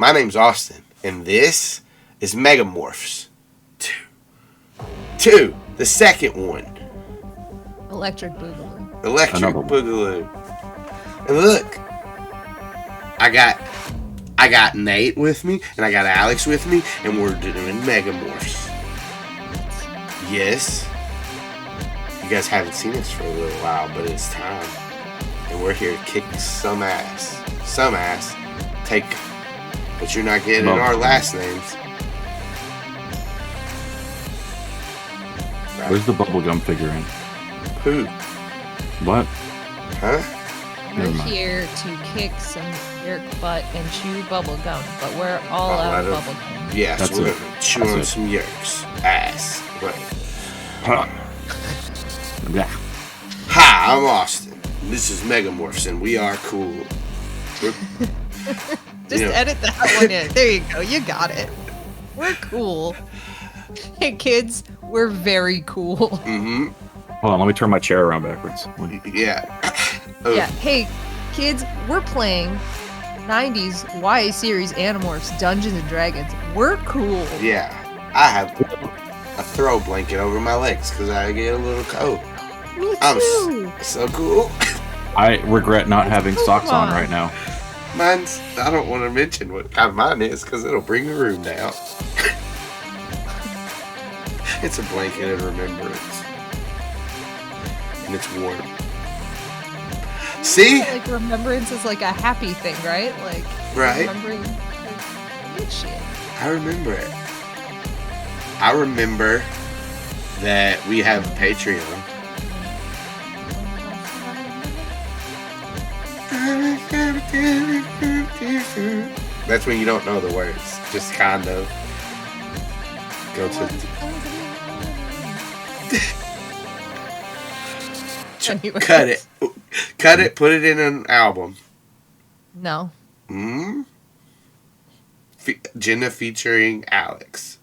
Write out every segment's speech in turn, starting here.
My name's Austin, and this is Megamorphs 2. The second one. Electric Boogaloo. Electric Boogaloo. And look, I got Nate with me, and I got Alex with me, and we're doing Megamorphs. Yes. You guys haven't seen us for a little while, but it's time. And we're here to kick some ass. Some ass. Take, but you're not getting our last names. Right. Where's the bubblegum figurine? Who? What? Huh? We're here to kick some Yeerk butt and chew bubblegum, but we're all out of bubblegum. Yes, we're chewing some Yeerk's ass. Right. Yeah. Hi, I'm Austin. This is Megamorphs, and we are cool. Just edit that one in. There you go. You got it. We're cool. Hey, kids, we're very cool. Mm-hmm. Hold on, let me turn my chair around backwards. Yeah. Yeah. Hey, kids, we're playing 90s YA series Animorphs Dungeons and Dragons. We're cool. Yeah. I have a throw blanket over my legs because I get a little cold. Me too. I'm so cool. I regret not having socks on right now. Mine's, I don't want to mention what kind mine is because it'll bring the room down. It's a blanket of remembrance. And it's warm. See? Like, remembrance is like a happy thing, right? Like, right? Remembering good shit. I remember it. I remember that we have a Patreon. That's when you don't know the words. Just kind of go to... Cut it. Cut it, put it in an album. No. Jenna featuring Alex.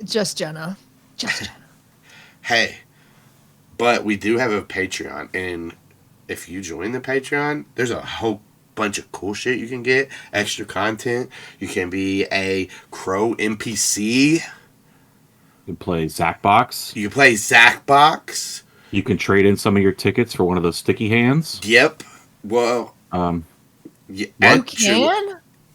Just Jenna. Just Jenna. Hey, but we do have a Patreon, and if you join the Patreon, there's a whole bunch of cool shit you can get. Extra content. You can be a Crow NPC. You can play Zac-Box. You can play Zac-Box. You can trade in some of your tickets for one of those sticky hands. Yep. Well, you can?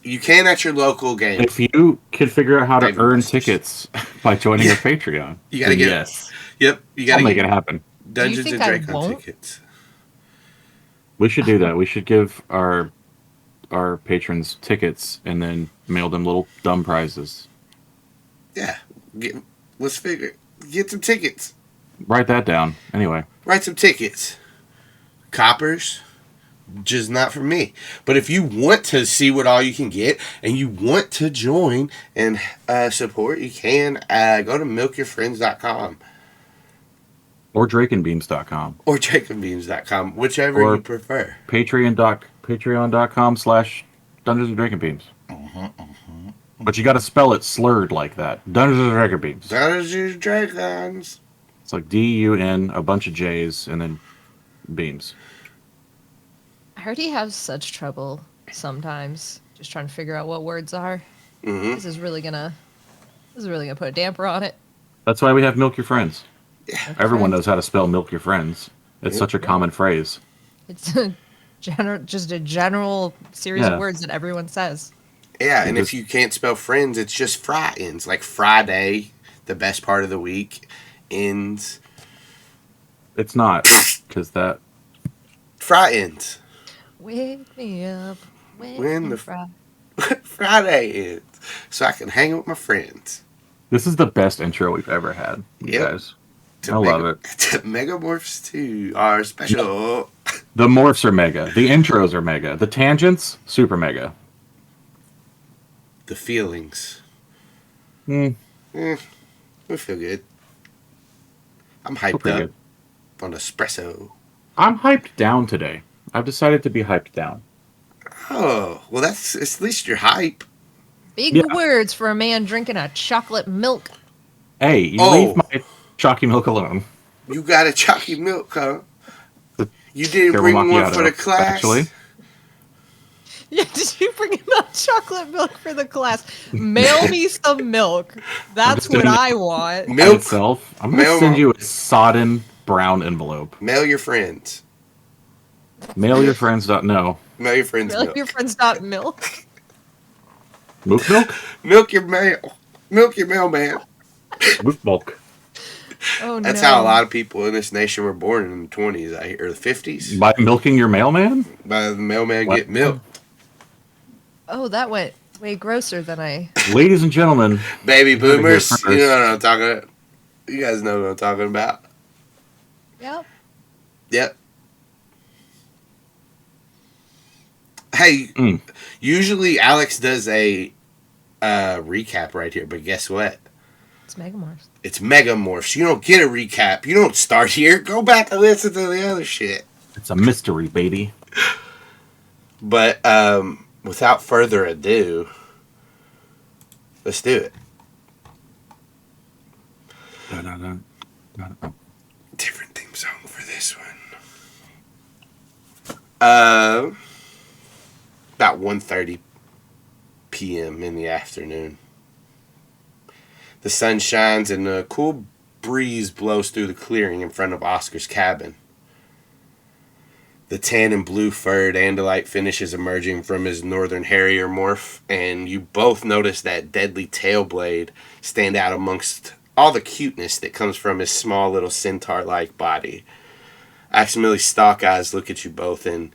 You can at your local game. If you can figure out how to earn tickets by joining our Patreon, you gotta get. Yes. Yep. You gotta make it happen. Dungeons and Dracon tickets. We should do that. We should give our patrons tickets and then mail them little dumb prizes. Yeah. Let's get some tickets. Write that down. Anyway. Write some tickets. Coppers. Just not for me. But if you want to see what all you can get and you want to join and support, you can go to milkyourfriends.com. Or draconbeams.com. Or draconbeams.com. Whichever you prefer. Patreon.com/Dungeons and Dracon Beams. But you got to spell it slurred like that. Dungeons and Dracon Beams. Dungeons and Dragons. It's like D-U-N, a bunch of J's, and then beams. I heard he has such trouble sometimes just trying to figure out what words are. Mm-hmm. This is really gonna put a damper on it. That's why we have Milk Your Friends. Yeah. Everyone knows how to spell Milk Your Friends. It's such a common phrase. It's just a general series of words that everyone says. Yeah, and if you can't spell friends, it's just fry ends. Like Friday, the best part of the week, ends. It's not, because that... Fry ends. Wake me up when the Friday ends, so I can hang with my friends. This is the best intro we've ever had, you guys. I love it. Megamorphs 2 are special. The morphs are mega. The intros are mega. The tangents, super mega. The feelings. We feel good. I'm hyped up on espresso. I'm hyped down today. I've decided to be hyped down. Oh, well, that's at least you're hype. Big words for a man drinking a chocolate milk. Hey, you leave my chalky milk alone. You got a chalky milk, huh? You didn't bring one for the class? Actually. Yeah, did you bring him up? Chocolate milk for the class. Mail me some milk. That's what I want. Milk itself. I'm going to send you a sodden brown envelope. Mail your friends. Mail your friends. No. Mail your friends. Mail your friends. Not milk. Milk. Milk your mail. Milk your mailman. Milk. Oh, That's how a lot of people in this nation were born in the 20s, or the 50s. By milking your mailman? By the mailman get milk. Oh, that went way grosser than I... Ladies and gentlemen. Baby boomers. You know what I'm talking about. You guys know what I'm talking about. Yep. Hey, usually Alex does a recap right here, but guess what? It's Megamorphs. It's Megamorphs. You don't get a recap. You don't start here. Go back and listen to the other shit. It's a mystery, baby. But without further ado, let's do it. Different theme song for this one. About 1:30 p.m. in the afternoon. The sun shines and a cool breeze blows through the clearing in front of Oscar's cabin. The tan and blue furred Andalite finishes emerging from his northern harrier morph, and you both notice that deadly tail blade stand out amongst all the cuteness that comes from his small little centaur-like body. Aximili's stalk eyes look at you both, and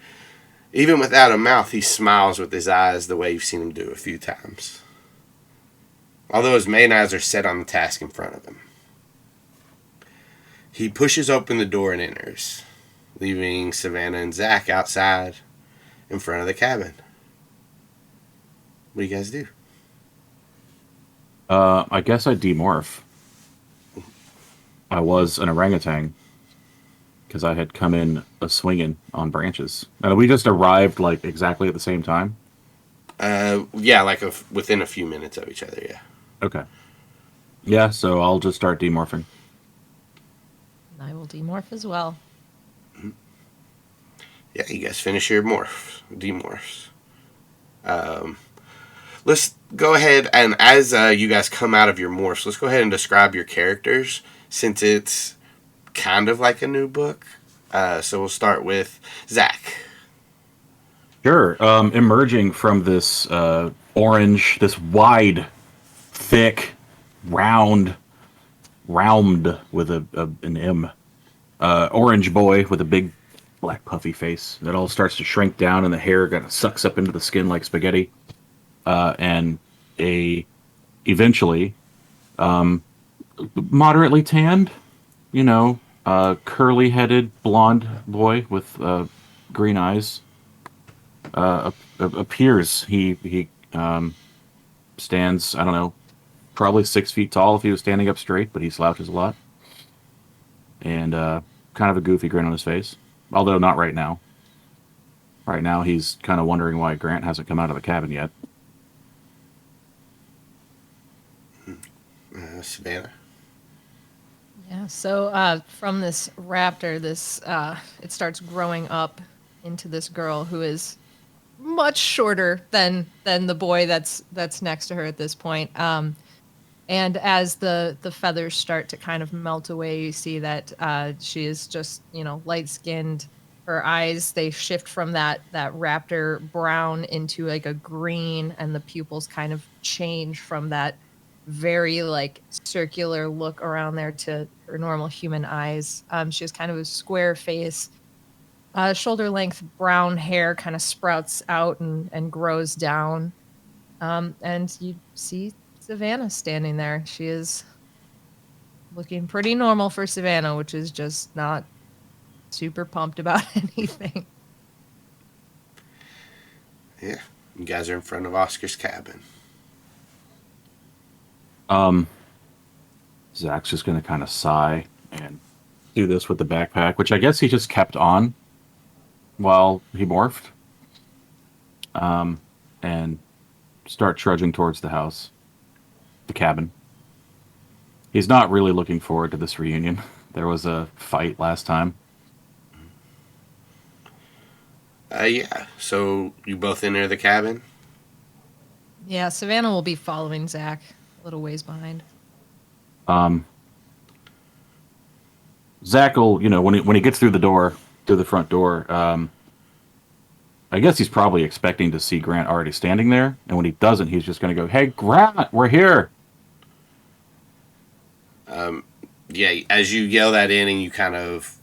even without a mouth, he smiles with his eyes the way you've seen him do a few times. Although his main eyes are set on the task in front of him. He pushes open the door and enters, leaving Savannah and Zac outside in front of the cabin. What do you guys do? I guess I demorph. I was an orangutan because I had come in swinging on branches. And we just arrived like exactly at the same time. Yeah, like within a few minutes of each other. Yeah. Okay. Yeah, so I'll just start demorphing. I will demorph as well. Yeah, you guys finish your demorphs. Let's go ahead and as you guys come out of your morphs, let's go ahead and describe your characters since it's kind of like a new book. So we'll start with Zac. Sure. Emerging from this orange, this wide, thick, round with an M, orange boy with a big black puffy face that all starts to shrink down and the hair kind of sucks up into the skin like spaghetti. And eventually, moderately tanned, curly-headed blonde boy with green eyes appears. He stands, I don't know, probably 6 feet tall if he was standing up straight, but he slouches a lot. And kind of a goofy grin on his face, although not right now. Right now, he's kind of wondering why Grant hasn't come out of the cabin yet. Savannah. Yeah, so from this raptor, it starts growing up into this girl who is much shorter than the boy that's next to her at this point. And as the feathers start to kind of melt away, you see that she is just, light-skinned. Her eyes, they shift from that raptor brown into like a green, and the pupils kind of change from that very circular look around there to her normal human eyes. She has kind of a square face, shoulder length brown hair kind of sprouts out and grows down. And you see Savannah standing there. She is looking pretty normal for Savannah, which is just not super pumped about anything. Yeah, you guys are in front of Oscar's cabin. Zac's just going to kind of sigh and do this with the backpack, which I guess he just kept on while he morphed. And start trudging towards the house, the cabin. He's not really looking forward to this reunion. There was a fight last time. Yeah, so you both enter the cabin? Yeah, Savannah will be following Zac a little ways behind. Zach will, when he gets through the front door, I guess he's probably expecting to see Grant already standing there, and when he doesn't, he's just going to go, "Hey, Grant, we're here." Yeah, as you yell that in and you kind of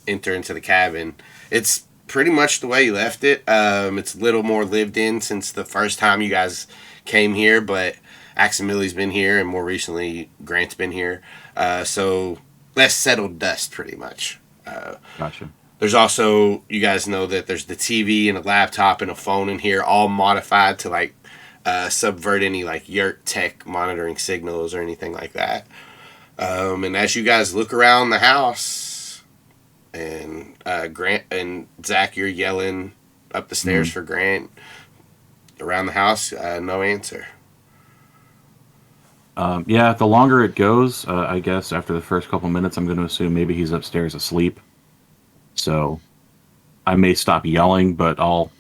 enter into the cabin, it's pretty much the way you left it. It's a little more lived in since the first time you guys came here, but Aximili's been here, and more recently Grant's been here. So less settled dust, pretty much. Gotcha. There's also, you guys know that there's the TV and a laptop and a phone in here, all modified to like subvert any like Yeerk tech monitoring signals or anything like that. And as you guys look around the house, and Grant and Zac, you're yelling up the stairs for Grant. Around the house, no answer. Yeah, the longer it goes, I guess after the first couple minutes, I'm going to assume maybe he's upstairs asleep. So I may stop yelling, but I'll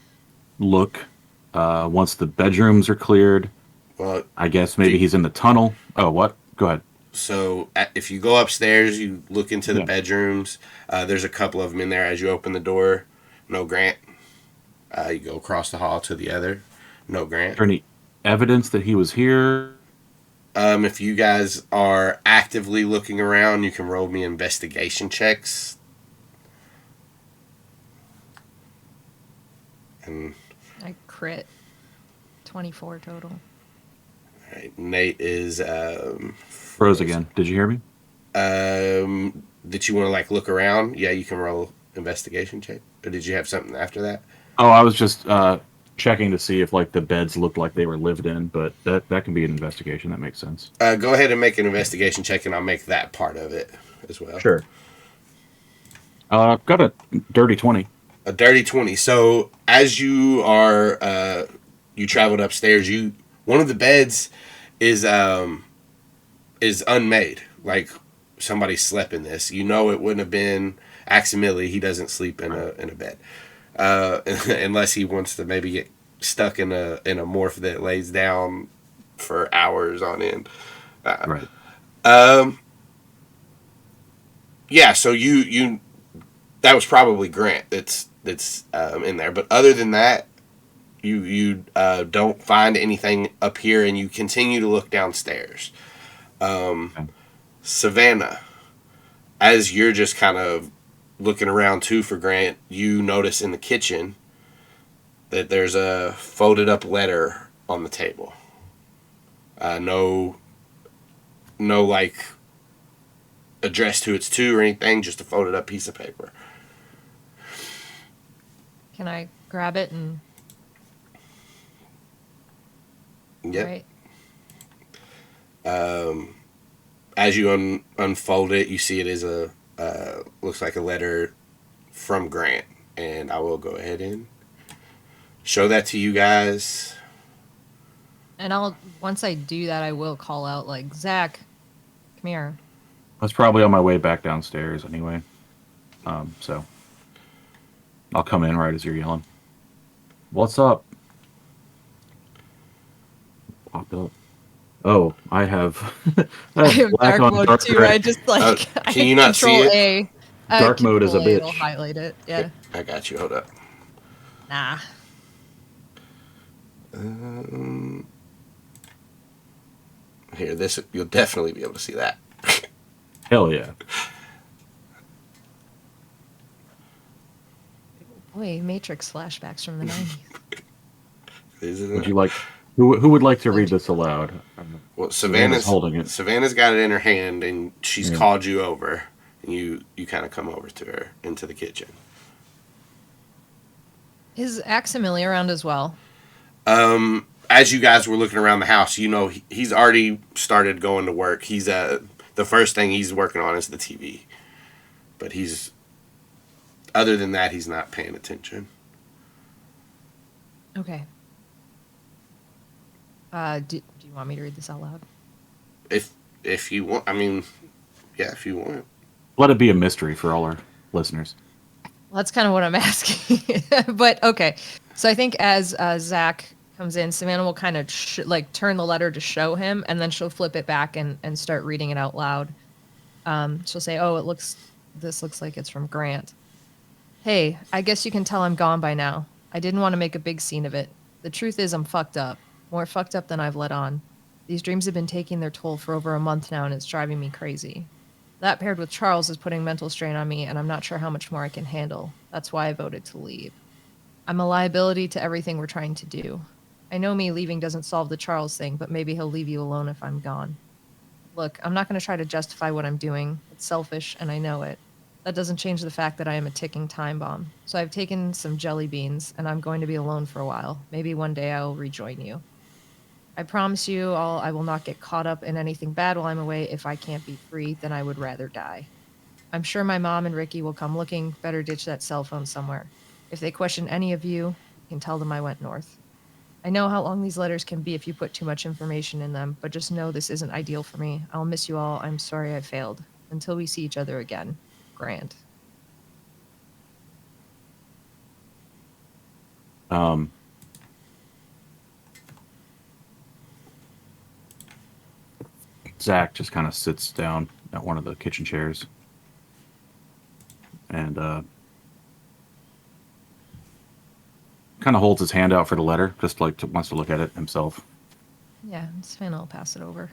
look once the bedrooms are cleared. Well, I guess maybe he's in the tunnel. Oh, what? Go ahead. so if you go upstairs, you look into the Yeah. bedrooms. There's a couple of them in there. As you open the door, no Grant. You go across the hall to the other, no Grant. Is there any evidence that he was here? If you guys are actively looking around, you can roll me investigation checks. And I crit 24 total. all right, Nate is Froze again. Did you hear me? Did you want to like look around? Yeah, you can roll investigation check. Or did you have something after that? Oh, I was just checking to see if like the beds looked like they were lived in, but that can be an investigation. That makes sense. Go ahead and make an investigation check, and I'll make that part of it as well. Sure. I've got a dirty 20. A dirty 20. So as you are, you traveled upstairs. One of the beds is unmade. Like somebody slept in this. You know it wouldn't have been Aximili. He doesn't sleep in a bed, unless he wants to maybe get stuck in a morph that lays down for hours on end. Right. Yeah. So you that was probably Grant that's in there. But other than that, you don't find anything up here, and you continue to look downstairs. Okay. Savannah, as you're just kind of looking around too for Grant, you notice in the kitchen that there's a folded up letter on the table. No like address who it's to or anything, just a folded up piece of paper. Can I grab it and... Yep. Right. As you unfold it, you see it is looks like a letter from Grant, and I will go ahead and show that to you guys. And once I do that, I will call out, like, Zac, come here. I was probably on my way back downstairs anyway. So I'll come in right as you're yelling. What's up? Popped up. Oh, I have. I have black dark on mode dark too. gray. I just like I can you not see control it? A. Dark mode is a Control It'll bitch. highlight it. Yeah. I got you. Hold up. Nah. Here, this you'll definitely be able to see that. Hell yeah. Boy, Matrix flashbacks from the 90s. Isn't Would it? you like? Who would like to read this aloud? Well, Savannah's holding it. Savannah's got it in her hand, and she's Yeah. called you over, and you kind of come over to her into the kitchen. Is Aximili around as well? As you guys were looking around the house, you know he's already started going to work. He's the first thing he's working on is the TV, but other than that, he's not paying attention. Okay. Do you want me to read this out loud? If you want, I mean, yeah, if you want. Let it be a mystery for all our listeners. Well, that's kind of what I'm asking. But okay. So I think as Zac comes in, Savannah will kind of like turn the letter to show him, and then she'll flip it back and start reading it out loud. She'll say, "Oh, this looks like it's from Grant. Hey, I guess you can tell I'm gone by now. I didn't want to make a big scene of it. The truth is I'm fucked up. More fucked up than I've let on. These dreams have been taking their toll for over a month now, and it's driving me crazy. That paired with Charles is putting mental strain on me, and I'm not sure how much more I can handle. That's why I voted to leave. I'm a liability to everything we're trying to do. I know me leaving doesn't solve the Charles thing, but maybe he'll leave you alone if I'm gone. Look, I'm not going to try to justify what I'm doing. It's selfish, and I know it. That doesn't change the fact that I am a ticking time bomb. So I've taken some jelly beans, and I'm going to be alone for a while. Maybe one day I will rejoin you. I promise you all I will not get caught up in anything bad while I'm away. If I can't be free, then I would rather die. I'm sure my mom and Ricky will come looking. Better ditch that cell phone somewhere. If they question any of you, you can tell them I went north. I know how long these letters can be if you put too much information in them, but just know this isn't ideal for me. I'll miss you all. I'm sorry I failed. Until we see each other again. Grant." Zac just kind of sits down at one of the kitchen chairs and kind of holds his hand out for the letter, just like wants to look at it himself. Yeah, Savannah will pass it over.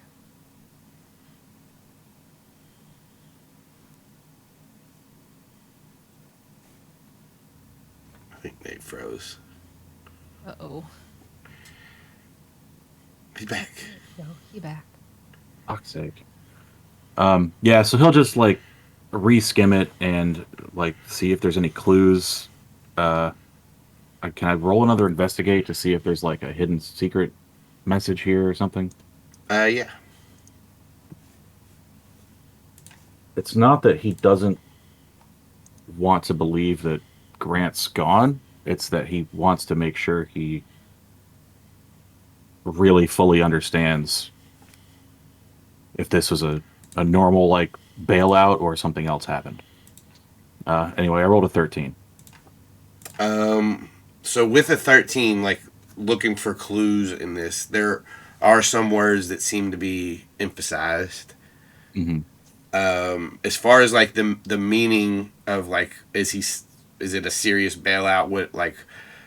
I think Nate froze. Uh-oh. He's back. No, he back. Fuck's sake. Yeah, so he'll just like re-skim it and like see if there's any clues. Can I roll another investigate to see if there's like a hidden secret message here or something? Yeah. It's not that he doesn't want to believe that Grant's gone. It's that he wants to make sure he really fully understands if this was a normal like bailout or something else happened. Anyway, I rolled a 13. So with a 13, like looking for clues in this, there are some words that seem to be emphasized. Mm-hmm. As far as like the meaning of like, is it a serious bailout? What, like,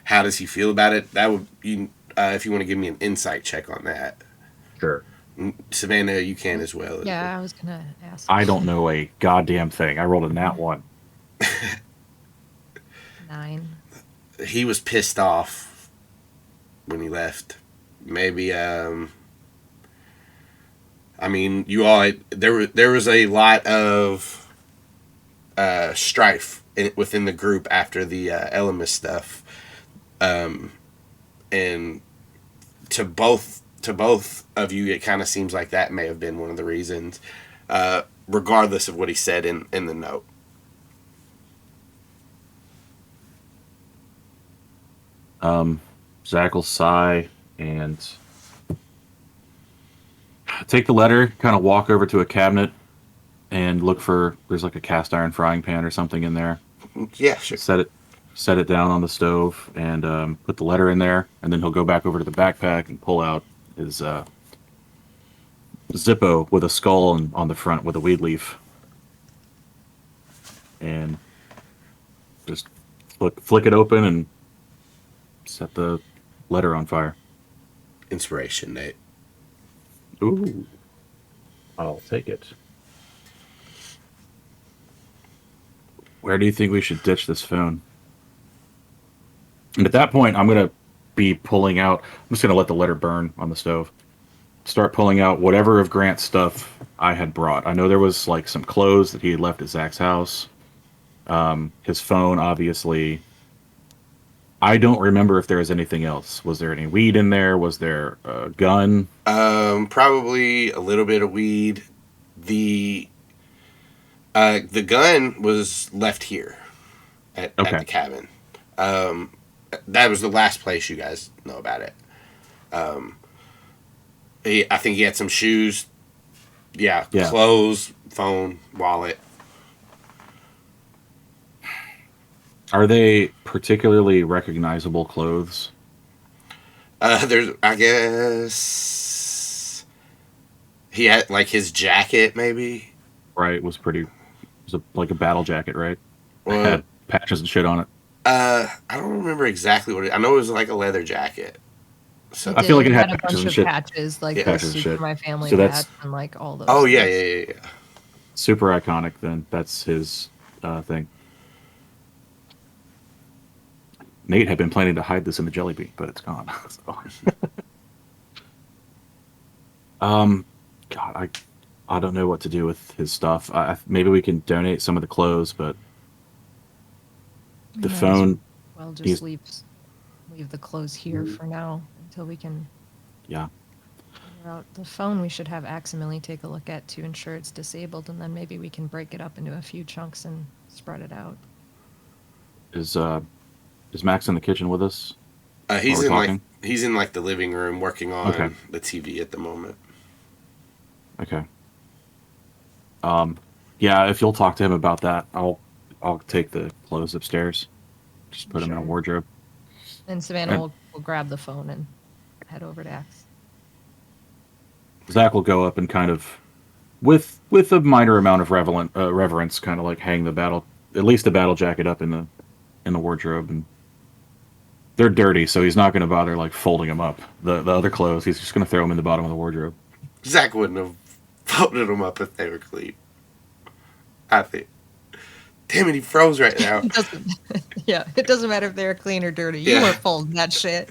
how does he feel about it? That would you if you want to give me an insight check on that. Sure. Savannah, you can as well. Yeah, I was gonna ask. I don't know a goddamn thing. I rolled a nat 1. 9. He was pissed off when he left. Maybe I mean, you all there was a lot of strife within the group after the Elemis stuff, and to both of you, it kind of seems like that may have been one of the reasons, regardless of what he said in the note. Zac will sigh and take the letter, kind of walk over to a cabinet and look for, there's like a cast iron frying pan or something in there. Yeah, sure. Set it down on the stove and put the letter in there, and then he'll go back over to the backpack and pull out his Zippo with a skull on the front with a weed leaf, and just flick it open and set the letter on fire. Inspiration, Nate. Ooh, I'll take it. Where do you think we should ditch this phone? And at that point, I'm going to be pulling out, I'm just going to let the letter burn on the stove. Start pulling out whatever of Grant's stuff I had brought. I know there was like some clothes that he had left at Zac's house. His phone, obviously. I don't remember if there was anything else. Was there any weed in there? Was there a gun? Probably a little bit of weed. The gun was left here at the cabin. That was the last place you guys know about it. I think he had some shoes. Yeah. Clothes, phone, wallet. Are they particularly recognizable clothes? There's, I guess, he had like his jacket, maybe. Right, was pretty. It was like a battle jacket, right? Well, Had patches and shit on it. I don't remember exactly what I know it was like a leather jacket. So It I feel like did. it It had had a patches bunch and of shit. patches, like Yeah. the Patches and Soup shit. for My Family So that's- patch and like all those. oh yeah, things. yeah, yeah, yeah. Super iconic. Then that's his thing. Nate had been planning to hide this in the jelly bean, but it's gone. So. God, I don't know what to do with his stuff. Maybe we can donate some of the clothes, but We the might as phone. well he's- just leave the clothes here for now until we can Yeah, figure out the phone. We should have Aximili take a look at to ensure it's disabled, and then maybe we can break it up into a few chunks and spread it out. is Max in the kitchen with us? He's we're in talking? he's in like the living room working on Okay. the TV at the moment. Okay. Yeah, if you'll talk to him about that, I'll take the clothes upstairs. Just put them in a Sure. wardrobe. And Savannah And- will grab the phone and head over to Ax. Zach will go up and kind of, with a minor amount of reverence, kind of like hang at least the battle jacket up in the wardrobe, and they're dirty, so he's not going to bother like folding them up. The other clothes, he's just going to throw them in the bottom of the wardrobe. Zach wouldn't have folded them up if they were clean. I think. Damn it, he froze right now. It doesn't, yeah, it doesn't matter if they're clean or dirty. Yeah. You were folding that shit.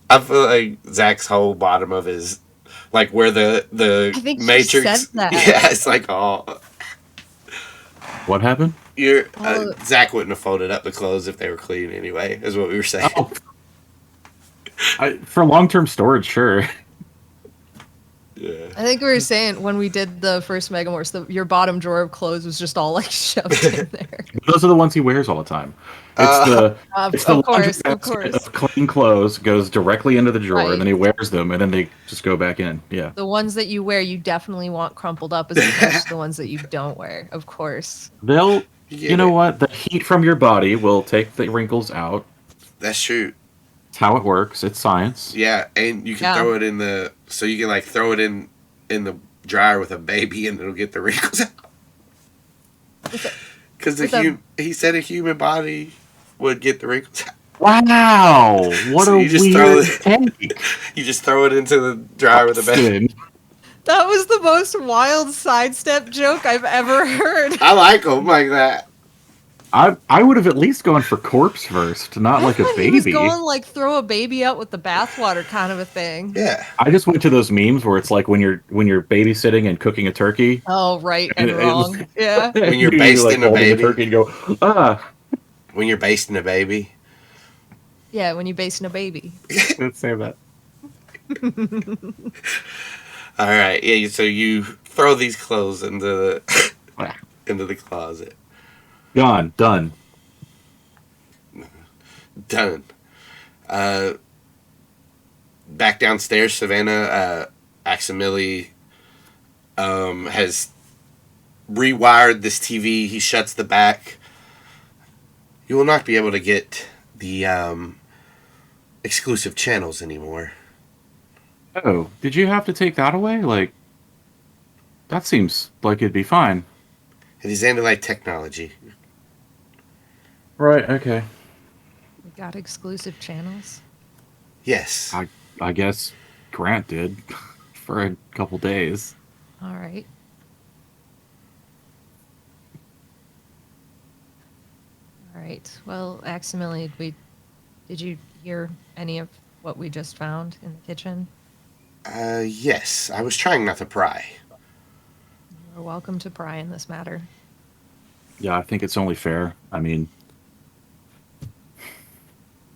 I feel like Zach's whole bottom of his, like where the I think you Matrix. said that. Yeah, it's like all. What happened? Zach wouldn't have folded up the clothes if they were clean anyway. Is what we were saying. Oh. For long-term storage, sure. Yeah. I think we were saying when we did the first Megamorphs, your bottom drawer of clothes was just all like shoved in there. Those are the ones he wears all the time. It's Of the laundry course, of basket course. of clean clothes goes directly into the drawer, Right. and then he wears them, and then they just go back in. Yeah. The ones that you wear, you definitely want crumpled up as opposed to the ones that you don't wear, of course. They'll, Yeah, you know what? The heat from your body will take the wrinkles out. That's true. It's how it works. It's science. Yeah, and you can Yeah. throw it in the so you can like throw it in the dryer with a baby and it'll get the wrinkles out. Because he said a human body would get the wrinkles out. Wow! What So a you just weird throw take. You just throw it into the dryer with a baby. Austin. That was the most wild sidestep joke I've ever heard. I like them like that. I would have at least gone for corpse first, not like a thought He was baby. going like throw a baby out with the bathwater kind of a thing. Yeah. I just went to those memes where it's like when you're babysitting and cooking a turkey. Oh, right and It was- wrong. Yeah. When you're You, basting a holding baby. turkey and go, When you're basting a baby. Yeah, when you basting a baby. let's say that. All right. Yeah. So you throw these clothes into the closet. Gone, done. Done. Back downstairs, Savannah, Aximili has rewired this TV. He shuts the back. You will not be able to get the exclusive channels anymore. Oh, did you have to take that away? Like, that seems like it'd be fine. It is Andalite technology. Right, okay. We got exclusive channels. Yes. I guess Grant did for a couple days. All right. All right. Well, Aximili, did you hear any of what we just found in the kitchen? Yes. I was trying not to pry. You're welcome to pry in this matter. Yeah, I think it's only fair. I mean,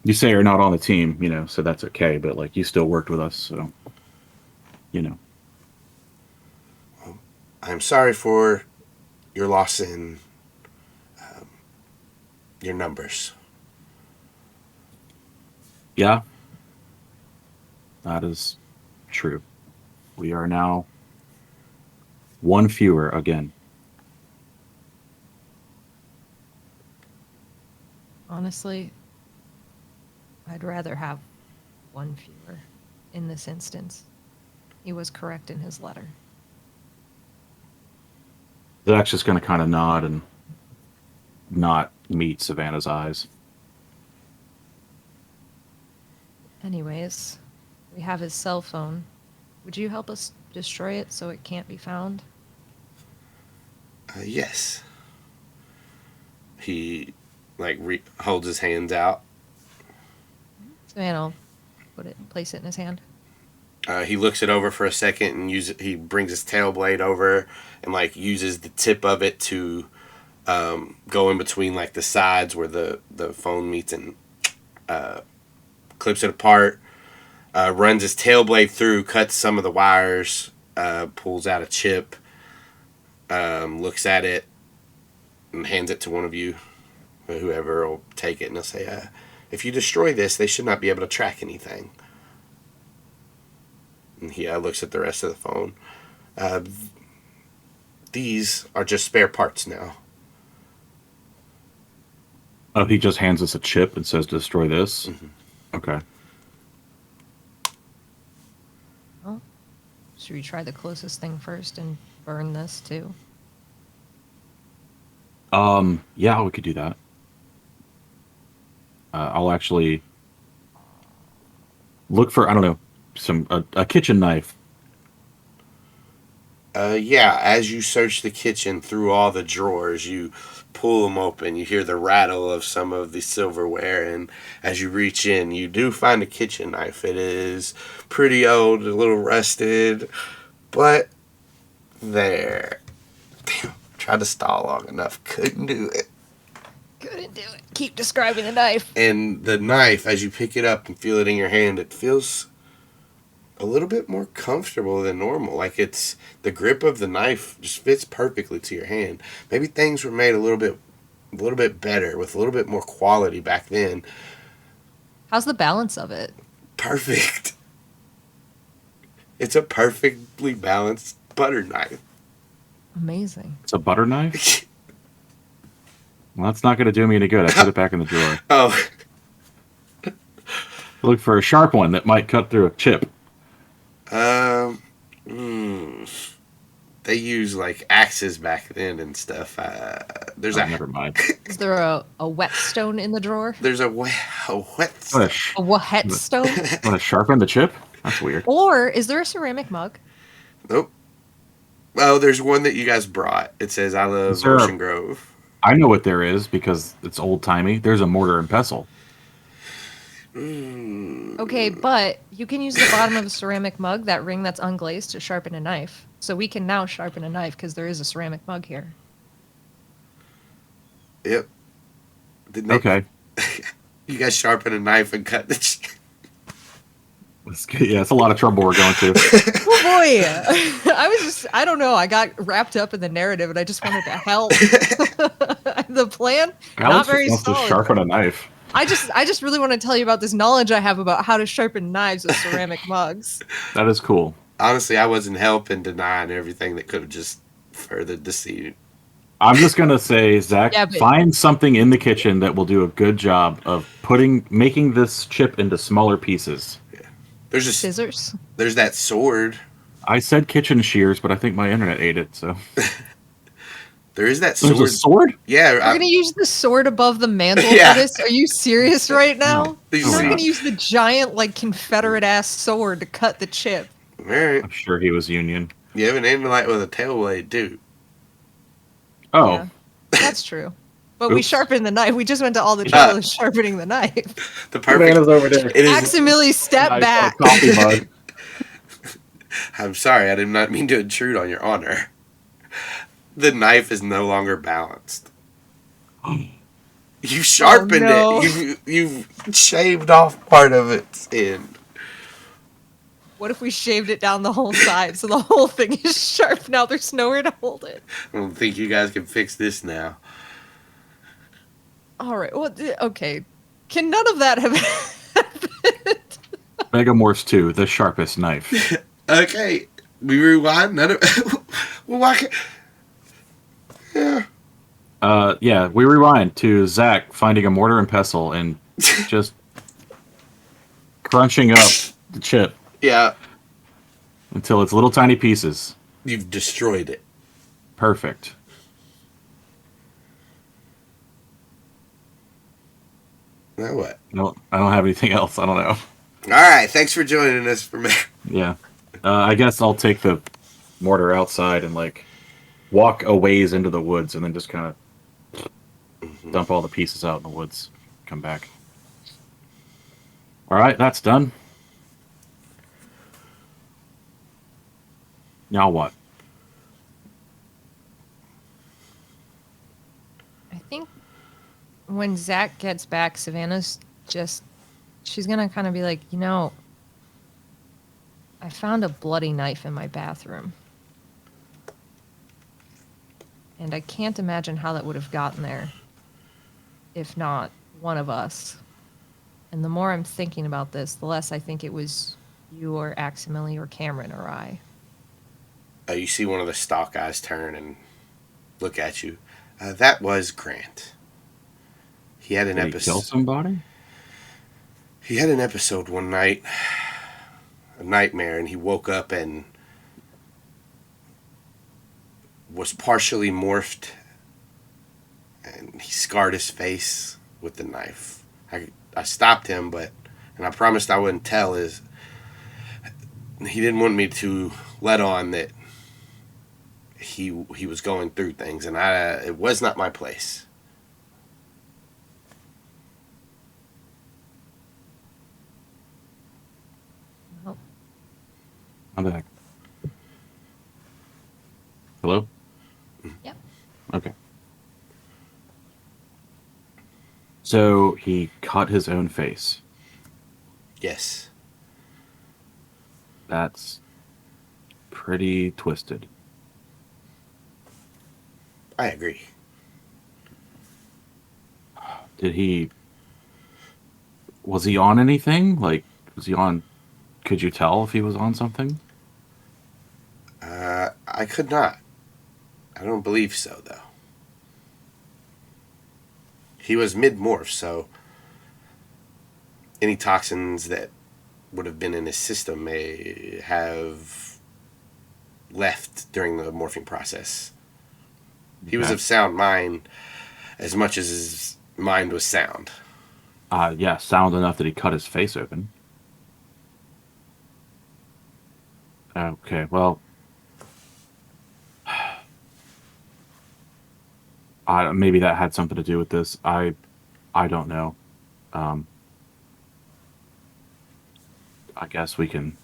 you say you're not on the team, so that's okay, but like you still worked with us, so I'm sorry for your loss in your numbers. Yeah. That is true. We are now one fewer again. Honestly, I'd rather have one fewer in this instance. He was correct in his letter. Zach's just going to kind of nod and not meet Savannah's eyes. Anyways, we have his cell phone. Would you help us destroy it so it can't be found? Yes. He holds his hands out. Savannah will place it in his hand. He looks it over for a second and he brings his tail blade over and uses the tip of it to go in between the sides where the phone meets and clips it apart. Runs his tail blade through, cuts some of the wires, pulls out a chip, looks at it, and hands it to one of you, whoever will take it, and he'll say, if you destroy this, they should not be able to track anything. And he looks at the rest of the phone. These are just spare parts now. Oh, he just hands us a chip and says, destroy this? Mm-hmm. Okay. Well, should we try the closest thing first and burn this too? Yeah, we could do that. I'll actually look for, I don't know, a kitchen knife. Yeah, as you search the kitchen through all the drawers, you pull them open, you hear the rattle of some of the silverware, and as you reach in, you do find a kitchen knife. It is pretty old, a little rusted, but there. Damn, tried to stall long enough, couldn't do it. Couldn't do it. Keep describing the knife. And the knife, as you pick it up and feel it in your hand, it feels a little bit more comfortable than normal. It's the grip of the knife just fits perfectly to your hand. Maybe things were made a little bit better with a little bit more quality back then. How's the balance of it? Perfect. It's a perfectly balanced butter knife. Amazing. It's a butter knife? Well, that's not going to do me any good. I put it back in the drawer. Oh. Look for a sharp one that might cut through a chip. They use axes back then and stuff. Never mind. Is there a whetstone in the drawer? There's a whetstone. A whetstone? Want to sharpen the chip? That's weird. Or is there a ceramic mug? Nope. Oh, there's one that you guys brought. It says, I love Ocean Grove. I know what there is because it's old-timey. There's a mortar and pestle. Okay, but you can use the bottom of a ceramic mug, that ring that's unglazed, to sharpen a knife. So we can now sharpen a knife because there is a ceramic mug here. Yep. Okay. You guys sharpen a knife and cut the Yeah, it's a lot of trouble we're going to. Oh boy! I don't know, I got wrapped up in the narrative and I just wanted to help. The plan, not very wants solid. to sharpen a knife. I just really want to tell you about this knowledge I have about how to sharpen knives with ceramic mugs. That is cool. Honestly, I wasn't helping, denying everything that could have just furthered the scene. I'm just going to say, Zach, Yeah, but- find something in the kitchen that will do a good job of making this chip into smaller pieces. Yeah. There's just Scissors? There's that sword. I said kitchen shears, but I think my internet ate it, so. There is that sword. There's a sword? Yeah. We're going to use the sword above the mantle Yeah. for this? Are you serious right now? These We're are- going to use the giant, Confederate-ass sword to cut the chip. All right. I'm sure he was Union. You have an Andalite with a tail blade, too. Oh. Yeah, that's true. But we Oops. sharpened the knife. We just went to all the trouble of sharpening the knife. The perfect. over there. It is. Aximili, step Nice back. coffee mug. I'm sorry. I did not mean to intrude on your honor. The knife is no longer balanced. You sharpened no. it. You've shaved off part of its end. What if we shaved it down the whole side so the whole thing is sharp? Now there's nowhere to hold it. I don't think you guys can fix this now. All right. Well, okay. Can none of that have happened? Megamorphs 2, the sharpest knife. Okay, we rewind. None of. Well, why can't? Yeah. Yeah, we rewind to Zach finding a mortar and pestle and just crunching up the chip Yeah, until it's little tiny pieces. you've destroyed it. Perfect. Now what? No, I don't have anything else. I don't know. All right, thanks for joining us for me. Yeah. I guess I'll take the mortar outside and like walk a ways into the woods and then just kind of dump all the pieces out in the woods. Come back. All right, that's done. Now what? I think when Zac gets back, Savannah's she's going to kind of be like, I found a bloody knife in my bathroom. And I can't imagine how that would have gotten there if not one of us. And the more I'm thinking about this, the less I think it was you or Aximili or Cameron or I. You see one of the stalk eyes turn and look at you. That was Grant. He had an Did he kill somebody? He had an episode one night, a nightmare, and he woke up and was partially morphed, and he scarred his face with the knife. I stopped him, and I promised I wouldn't tell. He didn't want me to let on that he was going through things, and it was not my place. Oh. I'm back. Hello? Yep. Okay. So he cut his own face. Yes. That's pretty twisted. I agree. Was he on anything? Like, could you tell if he was on something? I could not. I don't believe so, though. He was mid-morph, so any toxins that would have been in his system may have left during the morphing process. He was of sound mind as much as his mind was sound. Yeah, sound enough that he cut his face open. Okay, well, maybe that had something to do with this. I don't know. I guess we don't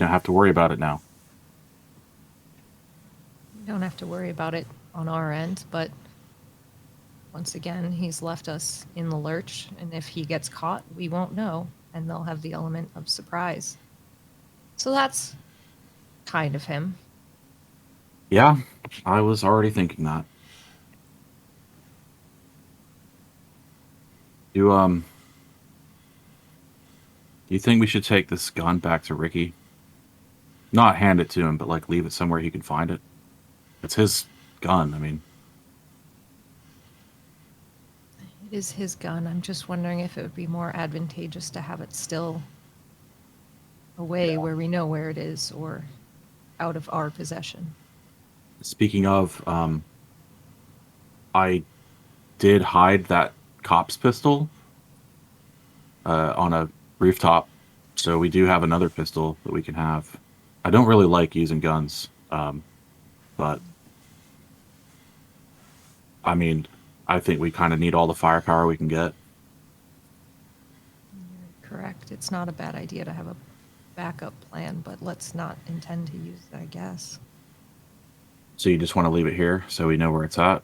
have to worry about it now. We don't have to worry about it on our end, but once again, he's left us in the lurch, and if he gets caught, we won't know, and they'll have the element of surprise. So that's kind of him. Yeah, I was already thinking that. You think we should take this gun back to Ricky? Not hand it to him, but like leave it somewhere he can find it. It's his gun. I mean, It is his gun. I'm just wondering if it would be more advantageous to have it still away where we know where it is or out of our possession. speaking of, I did hide that cop's pistol on a rooftop, so we do have another pistol that we can have. I don't really like using guns, but I mean, I think we kind of need all the firepower we can get. You're correct. It's not a bad idea to have a backup plan, but let's not intend to use it, I guess. So you just want to leave it here so we know where it's at?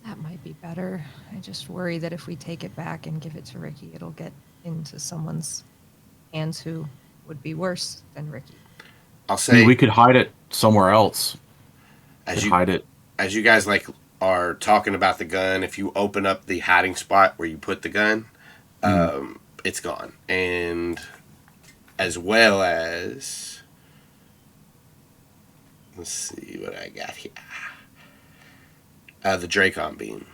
That might be better. I just worry that if we take it back and give it to Ricky, it'll get into someone's hands who would be worse than Ricky. I'll I say mean, we could hide it somewhere else. as Hide it. you guys are talking about the gun, if you open up the hiding spot where you put the gun, it's gone. And as well as, let's see what I got here. The Dracon Beam.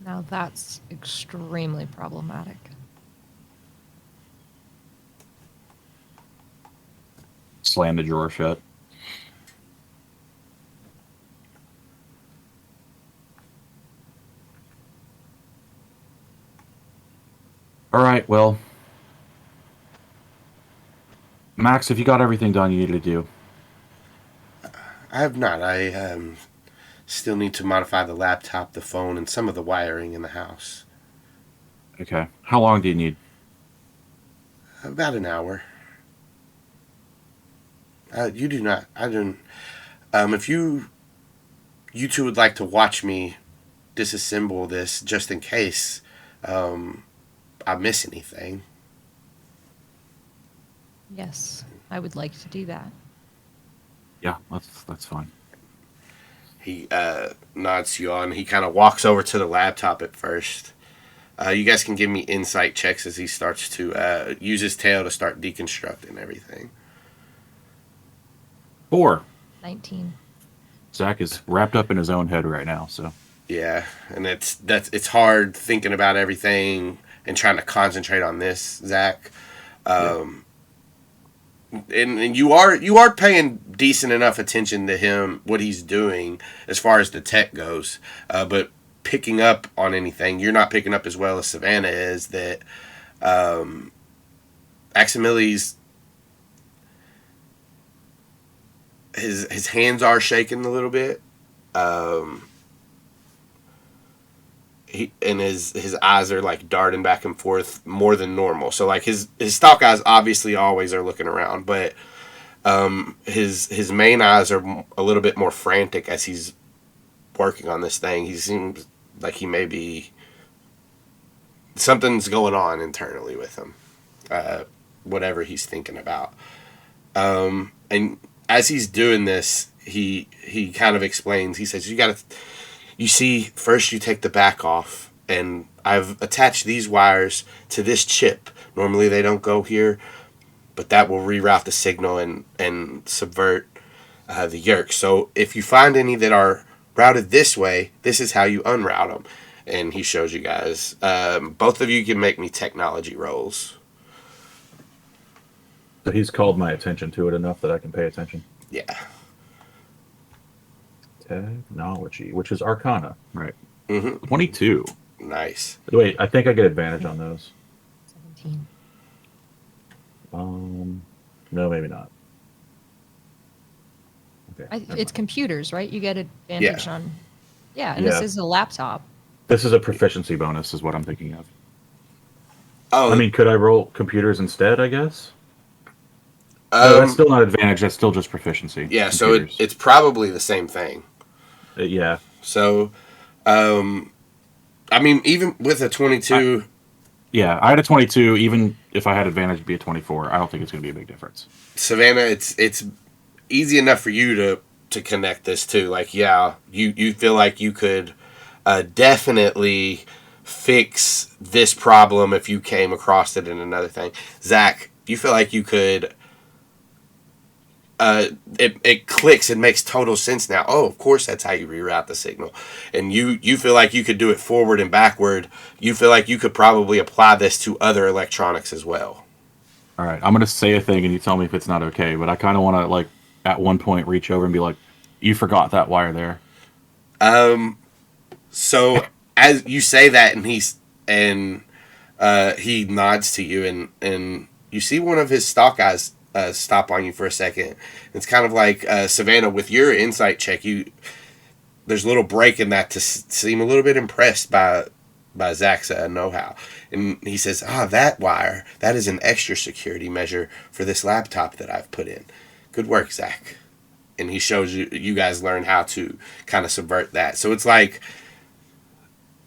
Now that's extremely problematic. Slam the drawer shut. All right, well, Max, if you got everything done you needed to do. I have not. I still need to modify the laptop, the phone, and some of the wiring in the house. Okay. How long do you need? About an hour. You do not. I don't. If you two would like to watch me disassemble this, just in case I miss anything. Yes, I would like to do that. Yeah, that's fine. He nods to you all, and he kind of walks over to the laptop at first. You guys can give me insight checks as he starts to use his tail to start deconstructing everything. 4. 19. Zac is wrapped up in his own head right now, so. Yeah, and it's hard thinking about everything and trying to concentrate on this, Zac. And you are paying decent enough attention to him, what he's doing as far as the tech goes, but picking up on anything you're not picking up as well as Savannah is. That Aximili's his hands are shaking a little bit. His eyes are like darting back and forth more than normal. So like his stalk eyes obviously always are looking around, but his main eyes are a little bit more frantic as he's working on this thing. He seems like he may be something's going on internally with him, whatever he's thinking about. And as he's doing this, he kind of explains. He says, You see, first you take the back off, and I've attached these wires to this chip. Normally they don't go here, but that will reroute the signal and subvert the Yeerk. So if you find any that are routed this way, this is how you unroute them. And he shows you guys. Both of you can make me technology rolls. So he's called my attention to it enough that I can pay attention. Yeah. Technology, which is Arcana, right? Mm-hmm. 22. Nice. Wait, I think I get advantage on those. 17. No, maybe not. Okay. It's computers, right? You get advantage on. Yeah, and Yeah. this is a laptop. This is a proficiency bonus, is what I'm thinking of. Oh, I mean, could I roll computers instead, I guess? No, that's still not advantage. That's still just proficiency. Yeah, Computers. so it's probably the same thing. Yeah. So, I mean, even with a 22... I had a 22. Even if I had advantage, it'd be a 24. I don't think it's going to be a big difference. Savannah, it's easy enough for you to connect this too. Like, yeah, you feel like you could definitely fix this problem if you came across it in another thing. Zac, you feel like you could... it clicks and makes total sense now. Oh, of course that's how you reroute the signal. And you feel like you could do it forward and backward. You feel like you could probably apply this to other electronics as well. All right, I'm going to say a thing and you tell me if it's not okay, but I kind of want to, like, at one point reach over and be like, you forgot that wire there. So as you say that and he nods to you and you see one of his stalk eyes stop on you for a second. It's kind of like Savannah, with your insight check, there's a little break in that to seem a little bit impressed by Zac's know-how. And he says, that wire, that is an extra security measure for this laptop that I've put in. Good work, Zac. And he shows you guys learn how to kind of subvert that. So it's like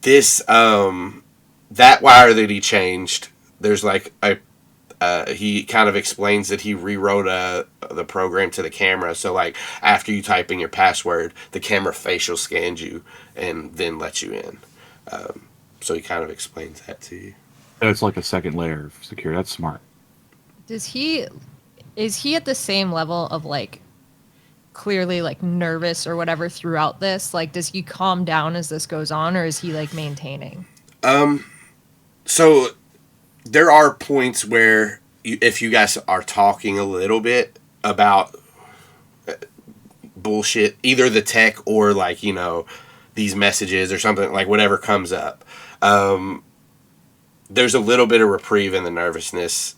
this, that wire that he changed, there's like he kind of explains that he rewrote the program to the camera. So like after you type in your password, the camera facial scans you and then lets you in. So he kind of explains that to you. It's like a second layer of security. That's smart. Is he at the same level of like clearly like nervous or whatever throughout this. Like, does he calm down as this goes on, or is he like maintaining? So there are points where if you guys are talking a little bit about bullshit, either the tech or like, you know, these messages or something, like whatever comes up, there's a little bit of reprieve in the nervousness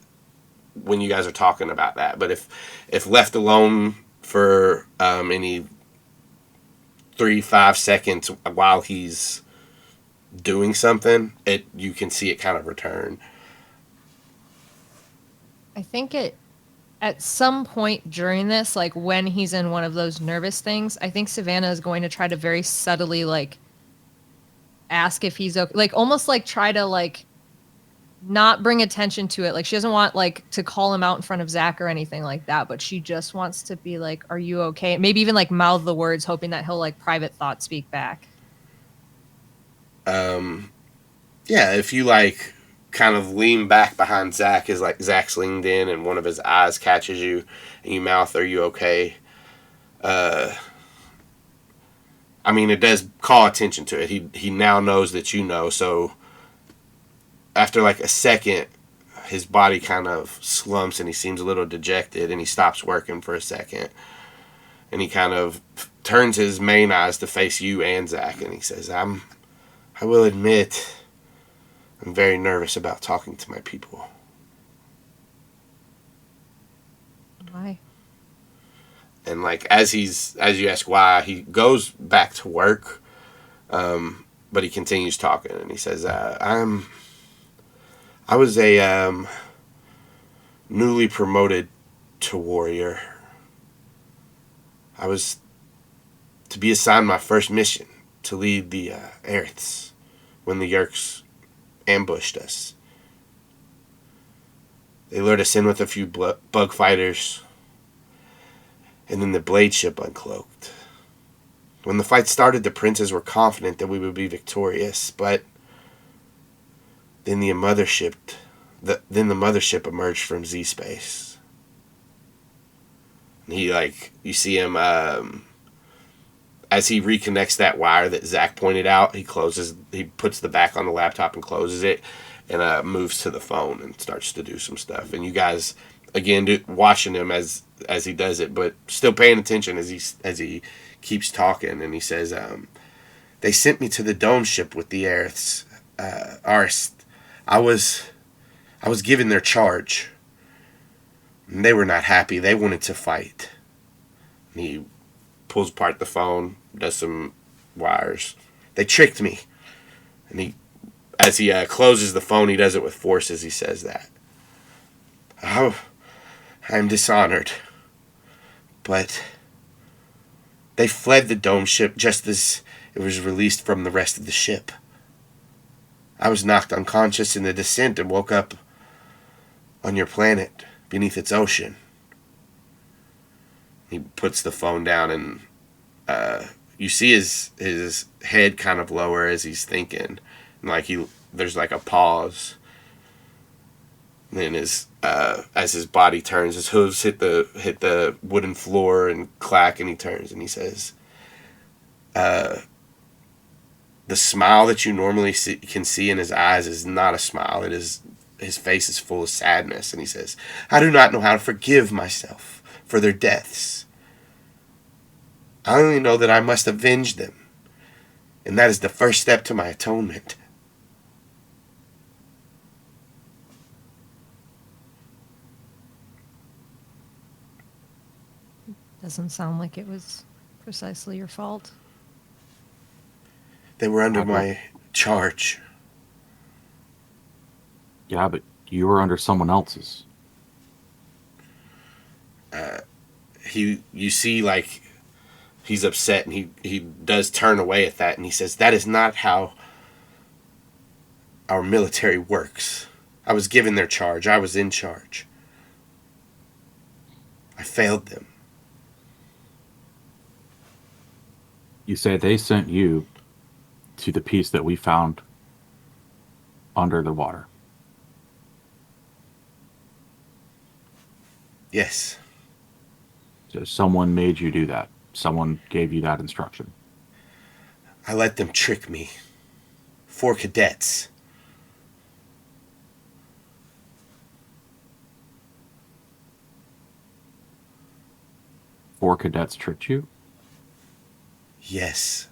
when you guys are talking about that. But if left alone for any 3-5 seconds while he's doing something, you can see it kind of return. I think at some point during this, like when he's in one of those nervous things, I think Savannah is going to try to very subtly like ask if he's okay, like almost like try to like not bring attention to it. Like she doesn't want like to call him out in front of Zac or anything like that, but she just wants to be like, "Are you okay?" Maybe even like mouth the words, hoping that he'll like private thought speak back. Yeah, if you like kind of lean back behind Zac, as like Zac's leaned in and one of his eyes catches you and you mouth, "Are you okay?" I mean, it does call attention to it. He now knows that you know, so after like a second, his body kind of slumps and he seems a little dejected and he stops working for a second. And he kind of turns his main eyes to face you and Zac and he says, I will admit, I'm very nervous about talking to my people. Why? And like as you ask why, he goes back to work, but he continues talking and he says, I was a newly promoted to warrior. I was to be assigned my first mission to lead the Aeriths when the Yeerks ambushed us. They lured us in with a few bug fighters, and then the blade ship uncloaked. When the fight started, the princes were confident that we would be victorious, but then the mothership emerged from Z space. And he you see him as he reconnects that wire that Zac pointed out. He puts the back on the laptop and closes it, and moves to the phone and starts to do some stuff. And you guys again watching him as he does it, but still paying attention as he keeps talking. And he says, "They sent me to the dome ship with the Aeriths. I was given their charge. And they were not happy. They wanted to fight." And he pulls apart the phone, does some wires. "They tricked me." And as he closes the phone, he does it with force as he says that. I'm dishonored. But they fled the dome ship just as it was released from the rest of the ship. I was knocked unconscious in the descent and woke up on your planet beneath its ocean. He puts the phone down and you see his head kind of lower as he's thinking. And there's like a pause. And then as his body turns, his hooves hit the wooden floor and clack, and he turns and he says, "The smile that you normally can see in his eyes is not a smile. It is his face is full of sadness." And he says, "I do not know how to forgive myself for their deaths. I only know that I must avenge them, and that is the first step to my atonement." Doesn't sound like it was precisely your fault. They were under my charge. Yeah, but you were under someone else's. You see, like, he's upset, and he does turn away at that, and he says, "That is not how our military works. I was given their charge. I was in charge. I failed them." You say they sent you to the piece that we found under the water. Yes. So someone made you do that. Someone gave you that instruction. I let them trick me. 4 cadets. Four cadets tricked you? Yes.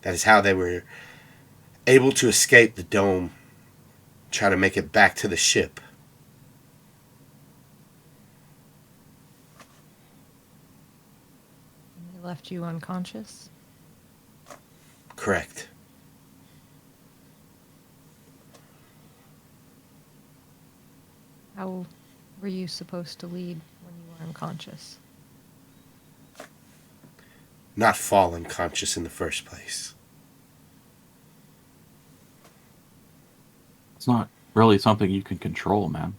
That is how they were able to escape the dome. Try to make it back to the ship. They left you unconscious? Correct. How were you supposed to lead when you were unconscious? Not fall unconscious in the first place. It's not really something you can control, man.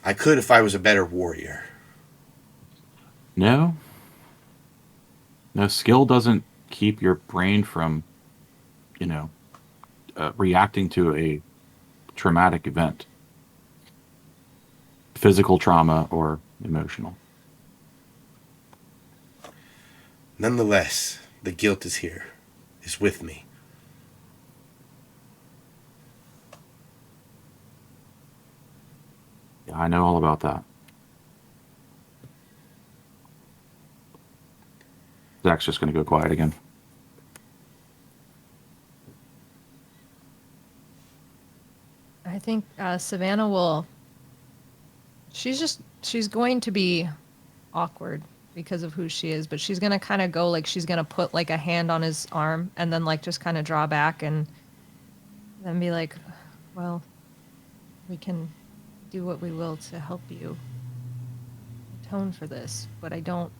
I could if I was a better warrior. No. No, skill doesn't keep your brain from, reacting to a traumatic event. Physical trauma or emotional. Nonetheless, the guilt is here, is with me. Yeah, I know all about that. Zach's just going to go quiet again. I think Savannah will. She's going to be awkward because of who she is, but she's going to kind of go like she's going to put like a hand on his arm and then like just kind of draw back and then be like, well, we can do what we will to help you atone for this, but I don't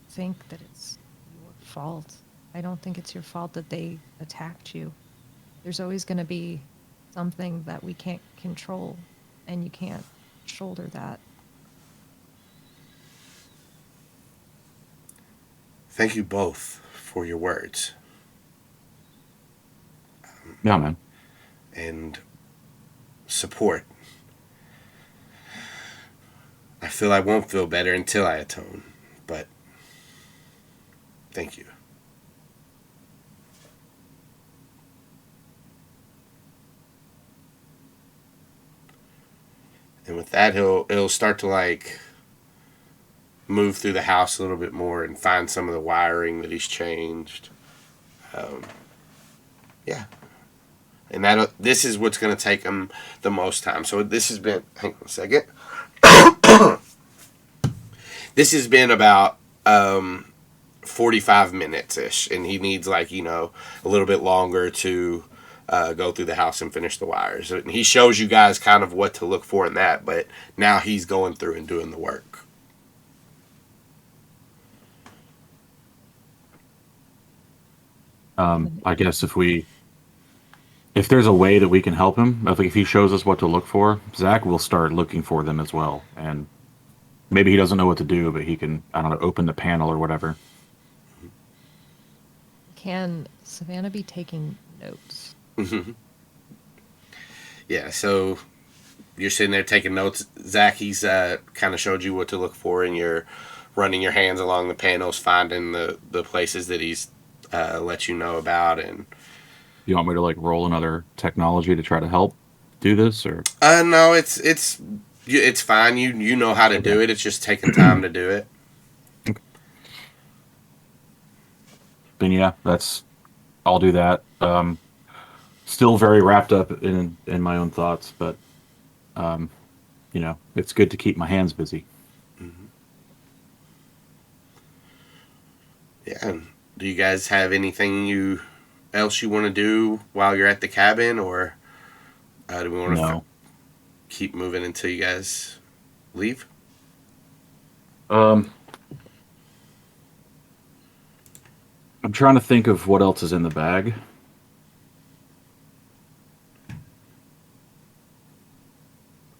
think that it's your fault. I don't think it's your fault that they attacked you. There's always going to be something that we can't control, and you can't shoulder that. Thank you both for your words. Yeah, man. And support. I feel I won't feel better until I atone, but thank you. And with that, he'll start to like move through the house a little bit more and find some of the wiring that he's changed. Yeah, and this is what's going to take him the most time. So this has been. Hang on a second. This has been about 45 minutes ish, and he needs like a little bit longer to go through the house and finish the wires. And he shows you guys kind of what to look for in that, but now he's going through and doing the work. I guess if there's a way that we can help him, I think if he shows us what to look for, Zach will start looking for them as well. And maybe he doesn't know what to do, but he can, I don't know, open the panel or whatever. Can Savannah be taking notes? Yeah, so you're sitting there taking notes. Zach, he's kind of showed you what to look for, and you're running your hands along the panels, finding the places that he's let you know about. And You want me to like roll another technology to try to help do this, or? no, it's fine. You know how to do it. It's just taking time to do it. Then yeah, I'll do that. Still very wrapped up in my own thoughts, but it's good to keep my hands busy. Mm-hmm. Yeah. And do you guys have anything else you want to do while you're at the cabin, or do we want to keep moving until you guys leave? I'm trying to think of what else is in the bag.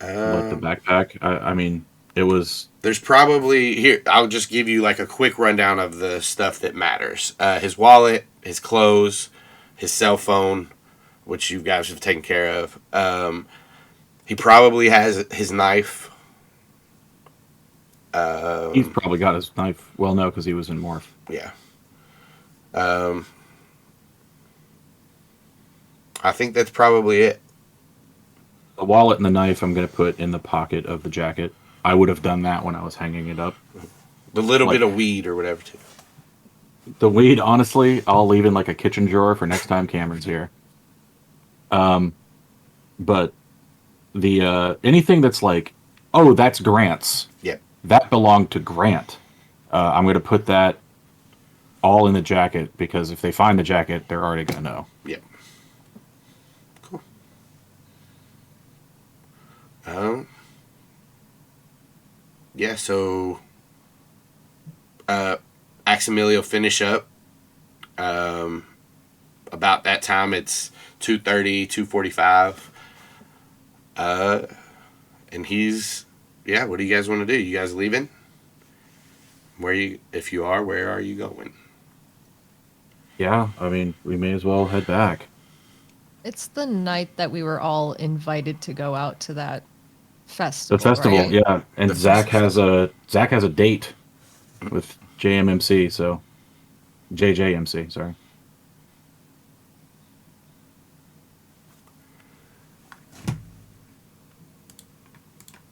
Like the backpack. I mean, it was. There's probably here. I'll just give you like a quick rundown of the stuff that matters. His wallet, his clothes, his cell phone, which you guys have taken care of. He probably has his knife. He's probably got his knife. Well, no, because he was in Morph. Yeah. I think that's probably it. The wallet and the knife I'm going to put in the pocket of the jacket. I would have done that when I was hanging it up. The little bit of weed or whatever, too. The weed, honestly, I'll leave in like a kitchen drawer for next time Cameron's here. But the anything that's like, oh, that's Grant's. Yep. That belonged to Grant. I'm going to put that all in the jacket because if they find the jacket, they're already going to know. Yep. Cool. Yeah, so Aximili will finish up. About that time, it's 2:30, 2:45. And he's, yeah, what do you guys want to do? You guys leaving? If you are, where are you going? Yeah, I mean, we may as well head back. It's the night that we were all invited to go out to that festival. The festival, right? yeah. And Zac has a date with JMMC, so JJMC, sorry.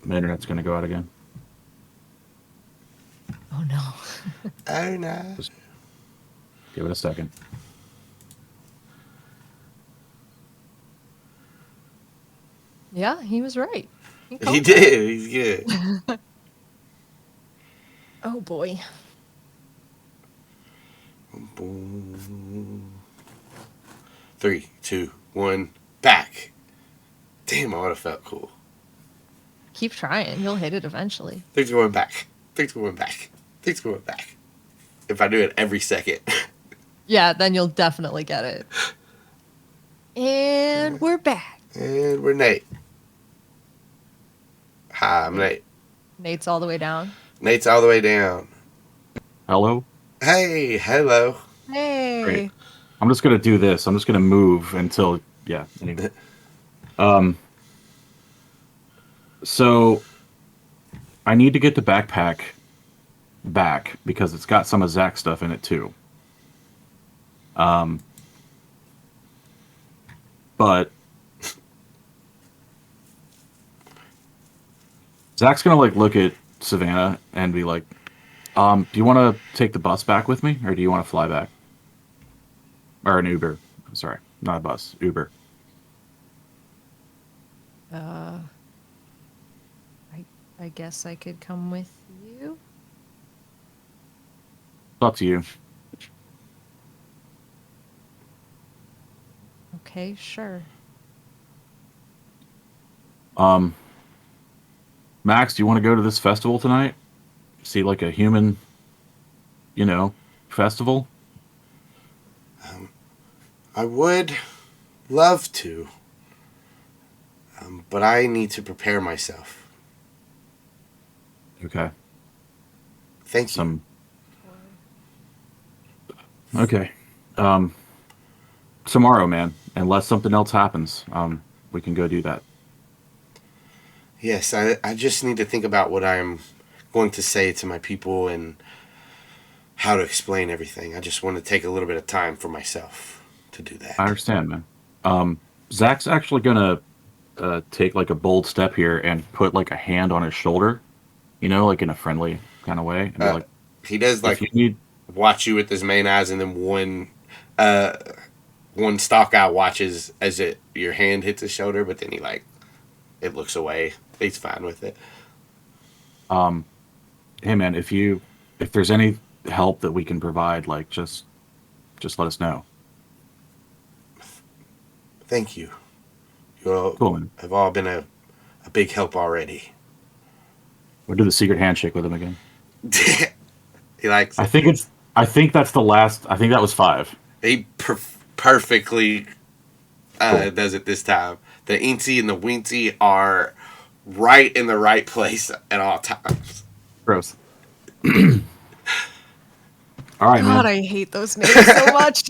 My internet's gonna go out again. Oh no. Oh, no. Just give it a second. Yeah, he was right. He called did. He's good. Oh boy. Boom. 3, 2, 1, back. Damn, I would have felt cool. Keep trying. You'll hit it eventually. Things going back. Things going back. Things going back. If I do it every second. Yeah, then you'll definitely get it. And we're back. And we're Nate. Hi, I'm Nate. Nate's all the way down. Nate's all the way down. Hello? Hey, hello. Hey. Great. I'm just gonna do this. I'm just gonna move until anyway. So I need to get the backpack back because it's got some of Zac's stuff in it too. But Zac's gonna like look at Savannah and be like, do you want to take the bus back with me, or do you want to fly back? Or an Uber. Sorry, not a bus. Uber. I guess I could come with you. It's up to you. Okay, sure. Max, do you want to go to this festival tonight? See like a human, festival? I would love to. But I need to prepare myself. Okay. Thank you. Okay. Tomorrow, man. Unless something else happens, we can go do that. Yes, I just need to think about what I'm going to say to my people and how to explain everything. I just want to take a little bit of time for myself to do that. I understand, man. Zac's actually gonna take like a bold step here and put like a hand on his shoulder, like in a friendly kind of way. And be like, he does like watch you with his main eyes, and then one stalk eye watches as your hand hits his shoulder, but then it looks away. He's fine with it. Hey man, if there's any help that we can provide, like just let us know. Thank you. You all Cool. have all been a big help already. We'll do the secret handshake with him again. He likes it. I think that's the last. I think that was 5. He perfectly Cool. does it this time. The eensy and the weensy are right in the right place at all times. Gross. All right, God, man. I hate those names so much.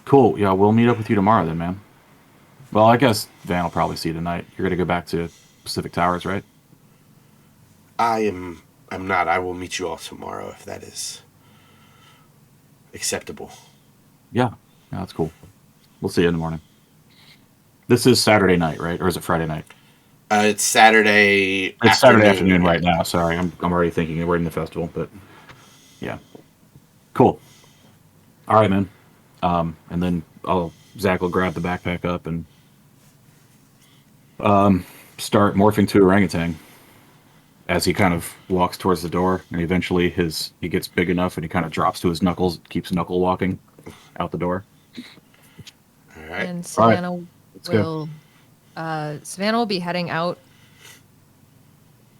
Cool. Yeah, we'll meet up with you tomorrow then, man. Well, I guess Van will probably see you tonight. You're gonna go back to Pacific Towers, right? I'm not. I will meet you all tomorrow if that is acceptable. Yeah. Yeah, that's cool. We'll see you in the morning. This is Saturday night, right? Or is it Friday night? It's Saturday It's Saturday afternoon. afternoon right now. Sorry, I'm already thinking we're in the festival, but yeah, cool. All right, man. And then Zach will grab the backpack up and start morphing to orangutan as he kind of walks towards the door, and eventually he gets big enough and he kind of drops to his knuckles, keeps knuckle walking out the door. All right. And All right, Savannah let's go. will Savannah will be heading out.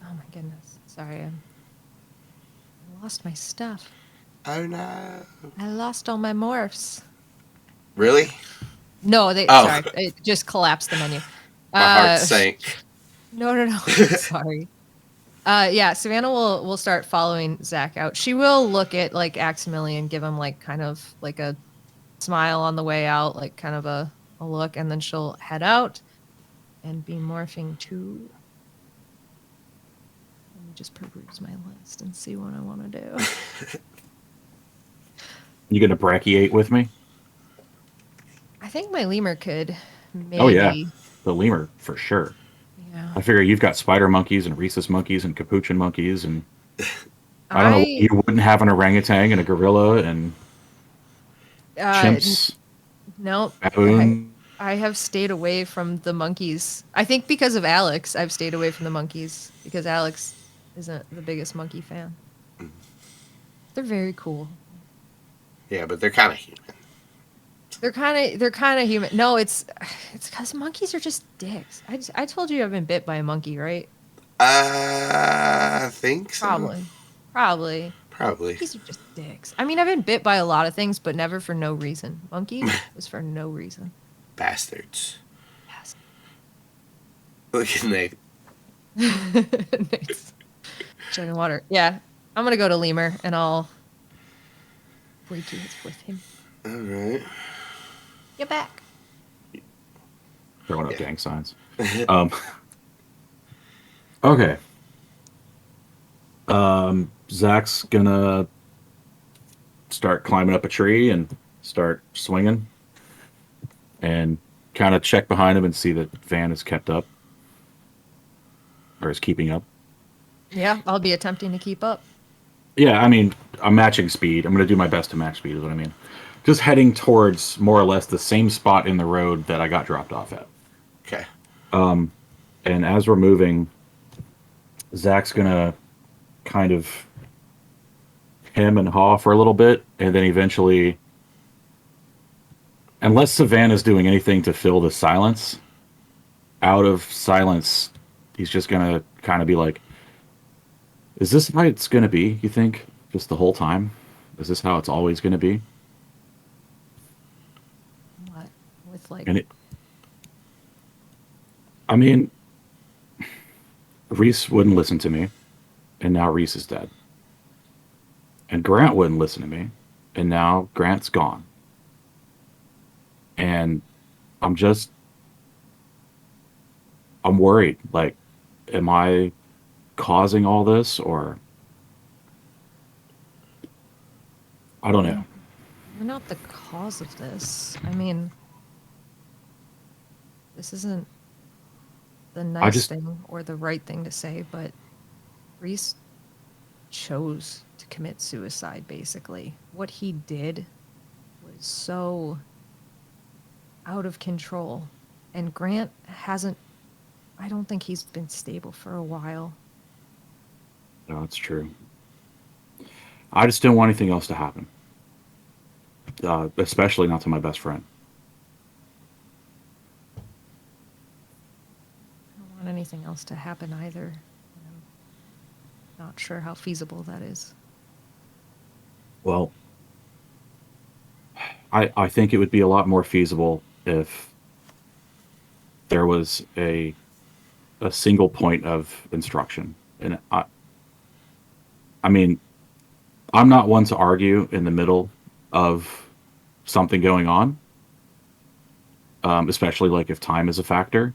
Oh my goodness. Sorry. I lost my stuff. Oh no. I lost all my morphs. Really? No, Oh. sorry. It just collapsed the menu. My heart sank. No. Sorry. Yeah, Savannah will start following Zac out. She will look at like Aximili and give him like kind of like a smile on the way out, like kind of a look, and then she'll head out and be morphing to. Let me just peruse my list and see what I want to do. You gonna brachiate with me? I think my lemur could maybe. Oh yeah, the lemur for sure. Yeah. I figure you've got spider monkeys and rhesus monkeys and capuchin monkeys, and I don't know what you wouldn't have an orangutan and a gorilla and chimps. Nope. Baboon. I have stayed away from the monkeys. I think because of Alex, I've stayed away from the monkeys because Alex isn't the biggest monkey fan. They're very cool. Yeah, but they're kind of human. They're kind of human. No, it's because monkeys are just dicks. I told you I've been bit by a monkey, right? I think so. Probably. Probably. Monkeys are just dicks. I mean, I've been bit by a lot of things, but never for no reason. Monkeys was for no reason. Bastards. Yes. Look at Nate. Nice. Chugging water. Yeah, I'm gonna go to Lemur and I'll break it with him. All right. Get back. Throwing up gang signs. Okay. Zach's gonna start climbing up a tree and start swinging, and kind of check behind him and see that Van is kept up or is keeping up. Yeah, I'll be attempting to keep up. Yeah, I mean, I'm matching speed. I'm gonna do my best to match speed. Is what I mean. Just heading towards more or less the same spot in the road that I got dropped off at. Okay. And as we're moving, Zach's gonna kind of hem and haw for a little bit, and then eventually, unless Savannah's doing anything to fill the silence, out of silence, he's just gonna kind of be like, "Is this how it's gonna be? You think? Just the whole time? Is this how it's always gonna be?" What? With like. And I mean, Reese wouldn't listen to me, and now Reese is dead. And Grant wouldn't listen to me, and now Grant's gone. And I'm worried. Like, am I causing all this, or I don't know. You're not the cause of this. I mean, this isn't the nice thing or the right thing to say, but Reese chose to commit suicide, basically. What he did was so out of control. And Grant hasn't, I don't think he's been stable for a while. No, it's true. I just didn't want anything else to happen. Especially not to my best friend. I don't want anything else to happen either. I'm not sure how feasible that is. Well, I think it would be a lot more feasible if there was a single point of instruction. And I mean, I'm not one to argue in the middle of something going on. especially like if time is a factor.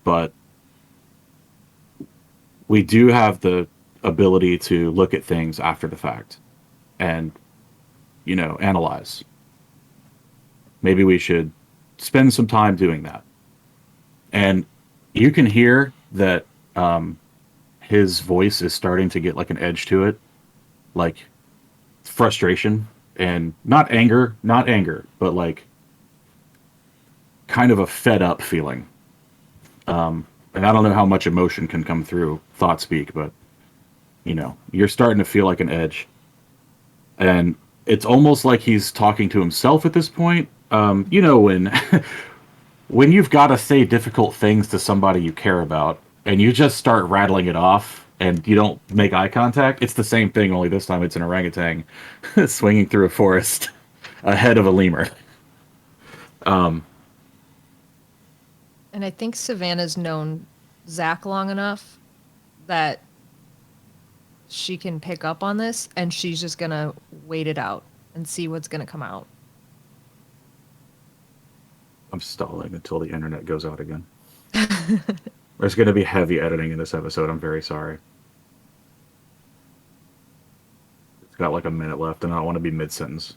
But we do have the ability to look at things after the fact and, analyze. Maybe we should spend some time doing that. And you can hear that his voice is starting to get like an edge to it, like frustration and not anger, but like kind of a fed up feeling. And I don't know how much emotion can come through thought speak, but you're starting to feel like an edge. And it's almost like he's talking to himself at this point. When when you've got to say difficult things to somebody you care about and you just start rattling it off and you don't make eye contact, it's the same thing, only this time it's an orangutan swinging through a forest ahead of a lemur. And I think Savannah's known Zac long enough that she can pick up on this, and she's just going to wait it out and see what's going to come out. I'm stalling until the internet goes out again. There's going to be heavy editing in this episode. I'm very sorry. It's got like a minute left, and I don't want to be mid-sentence.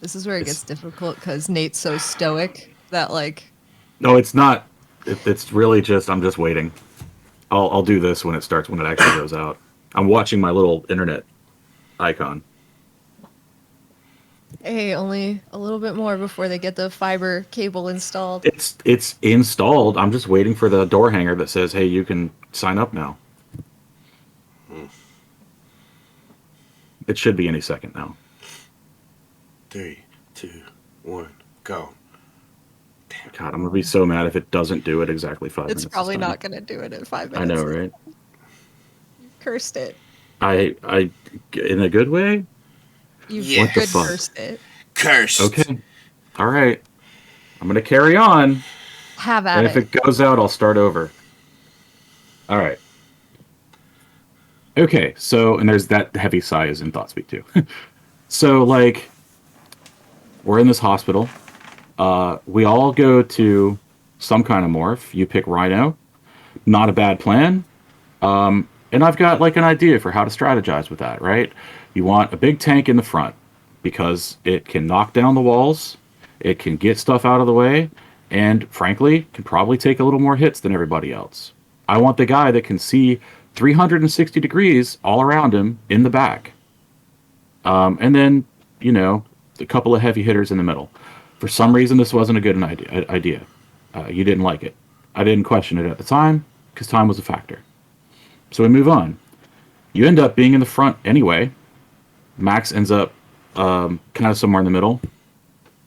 This is where it gets difficult because Nate's so stoic that like. No, it's not. It's really just I'm just waiting. I'll do this when it actually goes out. I'm watching my little internet icon. Hey, only a little bit more before they get the fiber cable installed. It's installed. I'm just waiting for the door hanger that says, "Hey, you can sign up now." It should be any second now. 3, 2, 1, go. Damn. God, I'm gonna be so mad if it doesn't do it exactly 5 minutes. It's probably not gonna do it in 5 minutes. I know, right? You cursed it. I in a good way. You could cursed it. Cursed. Okay. All right. I'm gonna carry on. Have at and it. if it goes out, I'll start over. All right. Okay. So, and there's that heavy sigh is in thought speak too. So, like, we're in this hospital. We all go to some kind of morph. You pick Rhino. Not a bad plan. And I've got like an idea for how to strategize with that, right? You want a big tank in the front because it can knock down the walls, it can get stuff out of the way, and frankly, can probably take a little more hits than everybody else. I want the guy that can see 360 degrees all around him in the back. And then, a couple of heavy hitters in the middle. For some reason, this wasn't a good idea. You didn't like it. I didn't question it at the time because time was a factor. So we move on. You end up being in the front anyway. Max ends up kind of somewhere in the middle,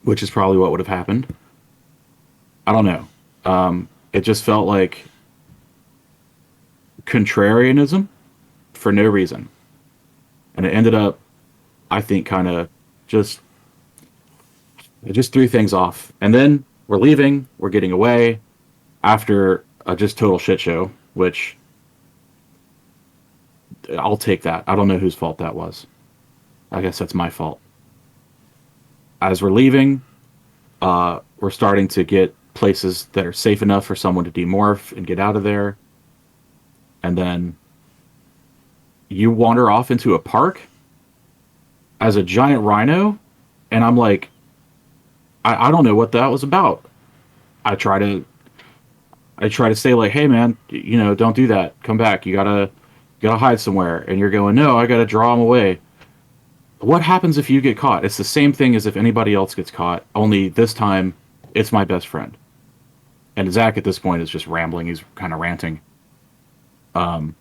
which is probably what would have happened. I don't know. It just felt like contrarianism for no reason. And it ended up, I think, kind of it just threw things off. And then we're leaving, we're getting away after a just total shit show, which I'll take that. I don't know whose fault that was. I guess that's my fault. As we're leaving, we're starting to get places that are safe enough for someone to demorph and get out of there. And then you wander off into a park as a giant rhino, and I'm like, I don't know what that was about. I try to say like, hey man, don't do that. Come back. You gotta hide somewhere. And you're going, no, I gotta draw him away. What happens if you get caught? It's the same thing as if anybody else gets caught, only this time it's my best friend. And Zac at this point is just rambling. He's kind of ranting. And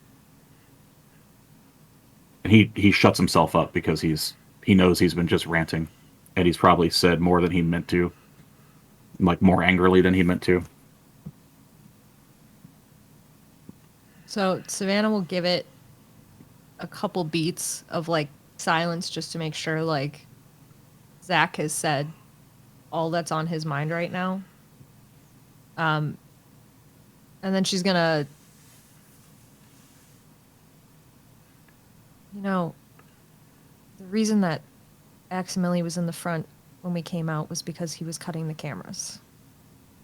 he shuts himself up because he knows he's been just ranting. And he's probably said more than he meant to. Like more angrily than he meant to. So Savannah will give it a couple beats of like silence just to make sure like Zac has said all that's on his mind right now. And then she's gonna You know, the reason that Aximili was in the front when we came out was because he was cutting the cameras.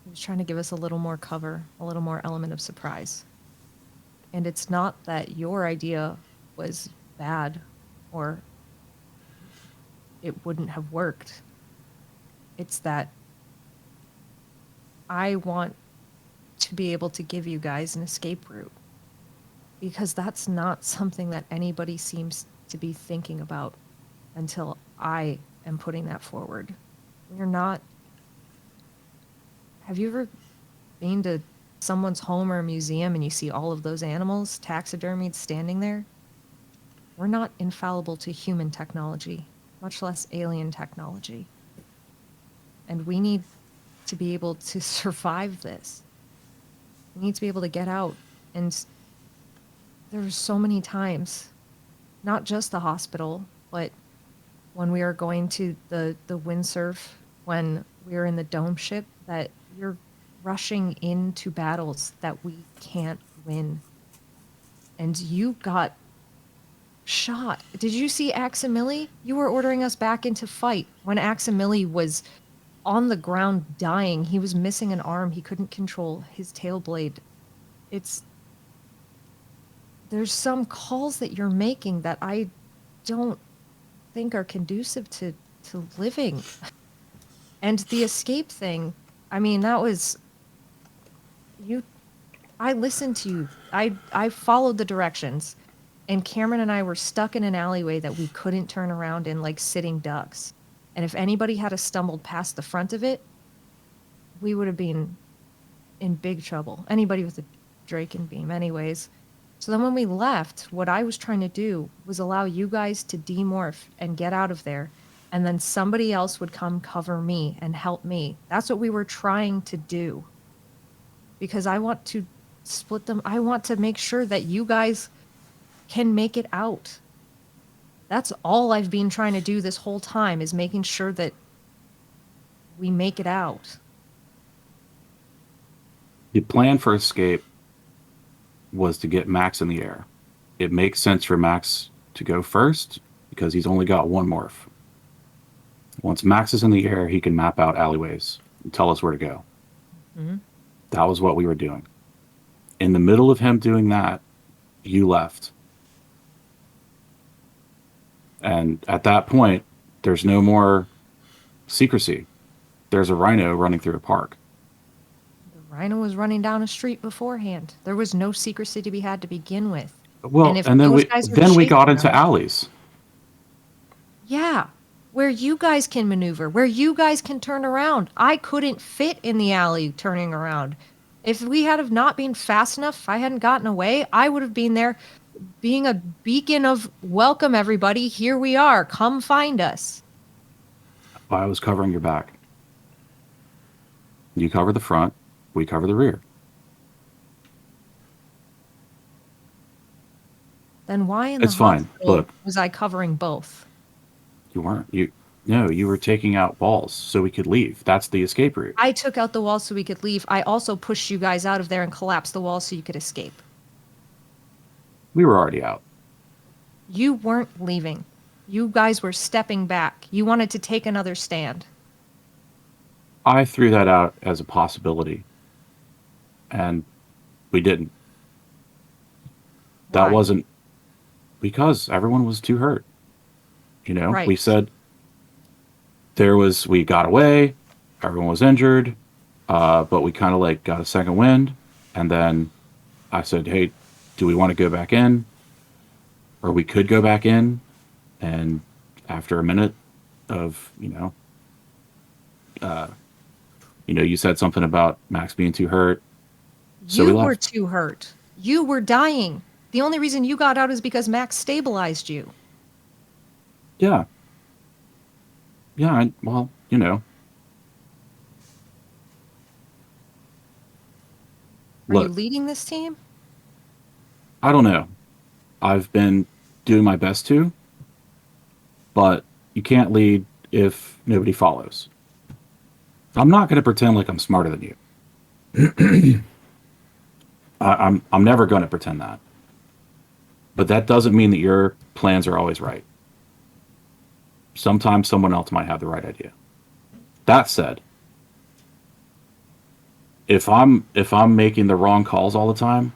He was trying to give us a little more cover, a little more element of surprise. And it's not that your idea was bad or it wouldn't have worked. It's that I want to be able to give you guys an escape route. Because that's not something that anybody seems to be thinking about until I am putting that forward. We're not. Have you ever been to someone's home or a museum and you see all of those animals taxidermied standing there? We're not infallible to human technology, much less alien technology. And we need to be able to survive this. We need to be able to get out. And there were so many times, not just the hospital, but when we were going to the windsurf, when we were in the dome ship, that you're rushing into battles that we can't win. And you got shot. Did you see Aximili? You were ordering us back into fight when Aximili was on the ground dying. He was missing an arm. He couldn't control his tail blade. There's some calls that you're making that I don't think are conducive to living. And the escape thing, I mean, that was I listened to you. I followed the directions, and Cameron and I were stuck in an alleyway that we couldn't turn around in like sitting ducks. And if anybody had stumbled past the front of it, we would have been in big trouble. Anybody with a Dracon Beam anyways. So then when we left, what I was trying to do was allow you guys to demorph and get out of there, and then somebody else would come cover me and help me. That's what we were trying to do. Because I want to split them. I want to make sure that you guys can make it out. That's all I've been trying to do this whole time, is making sure that we make it out. The plan for escape was to get Max in the air. It makes sense for Max to go first because he's only got one morph. Once Max is in the air, he can map out alleyways and tell us where to go. Mm-hmm. That was what we were doing. In the middle of him doing that, you left. And at that point, there's no more secrecy. There's a rhino running through a park. Rhino was running down a street beforehand. There was no secrecy to be had to begin with. Well, and then we got into alleys. Yeah, where you guys can maneuver, where you guys can turn around. I couldn't fit in the alley turning around. If we had have not been fast enough, if I hadn't gotten away, I would have been there being a beacon of welcome, everybody. Here we are. Come find us. I was covering your back. You cover the front. We cover the rear. Then why in the It's fine. Look, was I covering both? You weren't. You were taking out walls so we could leave. That's the escape route. I took out the walls so we could leave. I also pushed you guys out of there and collapsed the walls so you could escape. We were already out. You weren't leaving. You guys were stepping back. You wanted to take another stand. I threw that out as a possibility. And we didn't. That wasn't because everyone was too hurt. You know, right. We said we got away, everyone was injured, but we kind of like got a second wind. And then I said, hey, do we want to go back in? Or we could go back in. And after a minute of, you said something about Max being too hurt. So you were too hurt. You were dying. The only reason you got out is because Max stabilized you. Yeah. Yeah, well, Are look, you leading this team? I don't know. I've been doing my best to, but you can't lead if nobody follows. I'm not going to pretend like I'm smarter than you. I'm never going to pretend that. But that doesn't mean that your plans are always right. Sometimes someone else might have the right idea. That said, if I'm making the wrong calls all the time,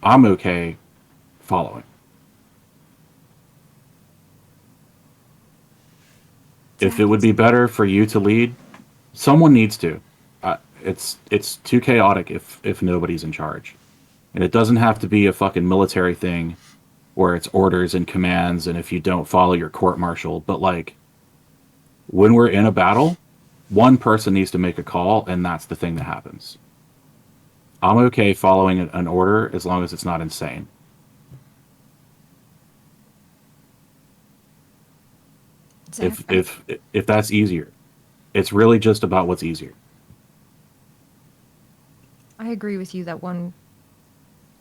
I'm okay following. If it Zach, would be better for you to lead, someone needs to. It's too chaotic if nobody's in charge, and it doesn't have to be a fucking military thing where it's orders and commands, and if you don't follow, you're court-martialed. But like when we're in a battle, one person needs to make a call, and that's the thing that happens. I'm okay following an order as long as it's not insane. Zach, If that's easier, it's really just about what's easier. I agree with you that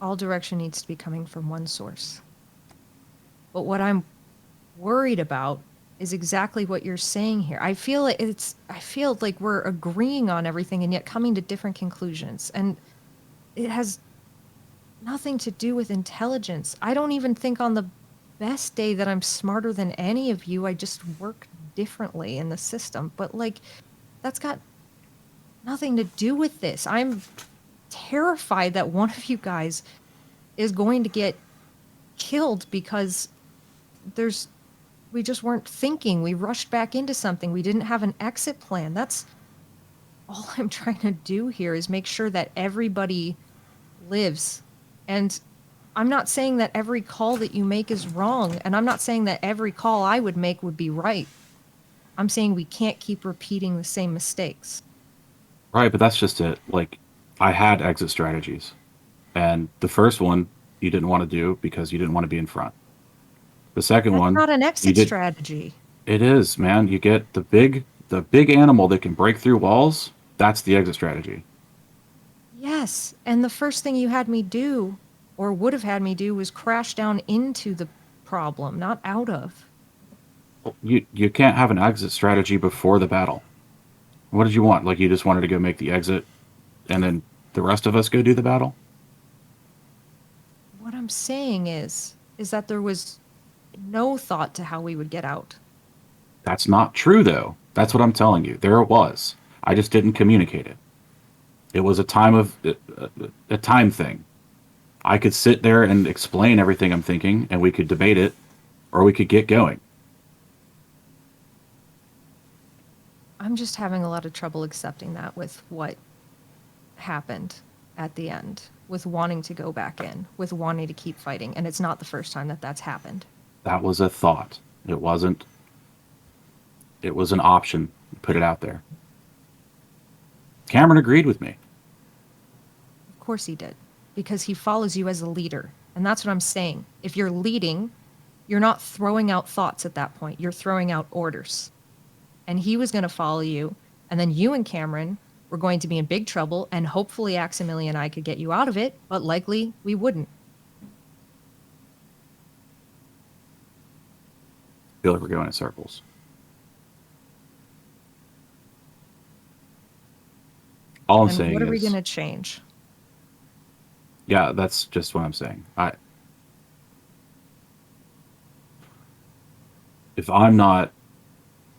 all direction needs to be coming from one source. But what I'm worried about is exactly what you're saying here. I feel like we're agreeing on everything and yet coming to different conclusions. And it has nothing to do with intelligence. I don't even think on the best day that I'm smarter than any of you. I just work differently in the system. But like that's got nothing to do with this. I'm terrified that one of you guys is going to get killed because we just weren't thinking. We rushed back into something. We didn't have an exit plan. That's all I'm trying to do here is make sure that everybody lives. And I'm not saying that every call that you make is wrong. And I'm not saying that every call I would make would be right. I'm saying we can't keep repeating the same mistakes. Right, but that's just it. Like, I had exit strategies, and the first one you didn't want to do because you didn't want to be in front. The second That's one, not an you exit did. strategy. It is, man. You get the big animal that can break through walls. That's the exit strategy. Yes. And the first thing you had me do, or would have had me do, was crash down into the problem, not out of. You can't have an exit strategy before the battle. What did you want? Like you just wanted to go make the exit, and then the rest of us go do the battle? What I'm saying is that there was no thought to how we would get out. That's not true, though. That's what I'm telling you. There it was. I just didn't communicate it. It was a time thing. I could sit there and explain everything I'm thinking, and we could debate it, or we could get going. I'm just having a lot of trouble accepting that with what happened at the end, with wanting to go back in, with wanting to keep fighting. And it's not the first time that that's happened. That was a thought. It wasn't. It was an option. Put it out there. Cameron agreed with me. Of course he did, because he follows you as a leader. And that's what I'm saying. If you're leading, you're not throwing out thoughts at that point. You're throwing out orders. And he was going to follow you. And then you and Cameron were going to be in big trouble. And hopefully Aximili and I could get you out of it. But likely we wouldn't. I feel like we're going in circles. All I'm And saying what are we is, going to change? yeah, that's just what I'm saying. If I'm not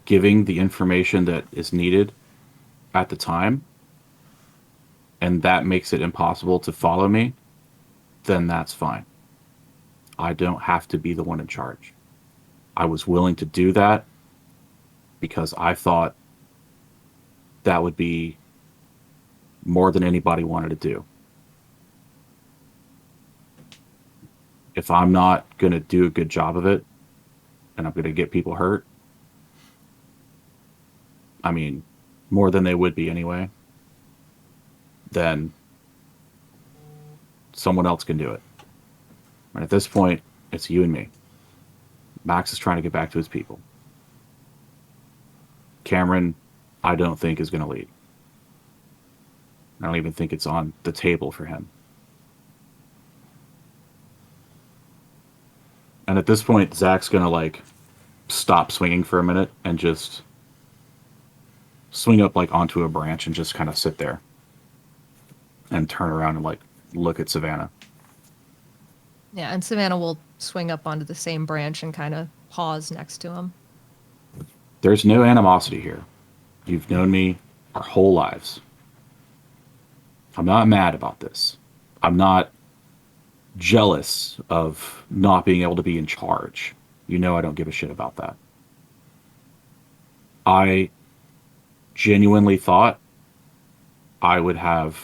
giving the information that is needed at the time, and that makes it impossible to follow me, then that's fine. I don't have to be the one in charge. I was willing to do that because I thought that would be more than anybody wanted to do. If I'm not going to do a good job of it, and I'm going to get people hurt, I mean, more than they would be anyway, then someone else can do it. And at this point, it's you and me. Max is trying to get back to his people. Cameron, I don't think is going to lead. I don't even think it's on the table for him. And at this point, Zach's going to like stop swinging for a minute and just swing up like onto a branch and just kind of sit there and turn around and like look at Savannah. Yeah, and Savannah will swing up onto the same branch and kind of pause next to him. There's no animosity here. You've known me our whole lives. I'm not mad about this. I'm not jealous of not being able to be in charge. You know I don't give a shit about that. I genuinely thought I would have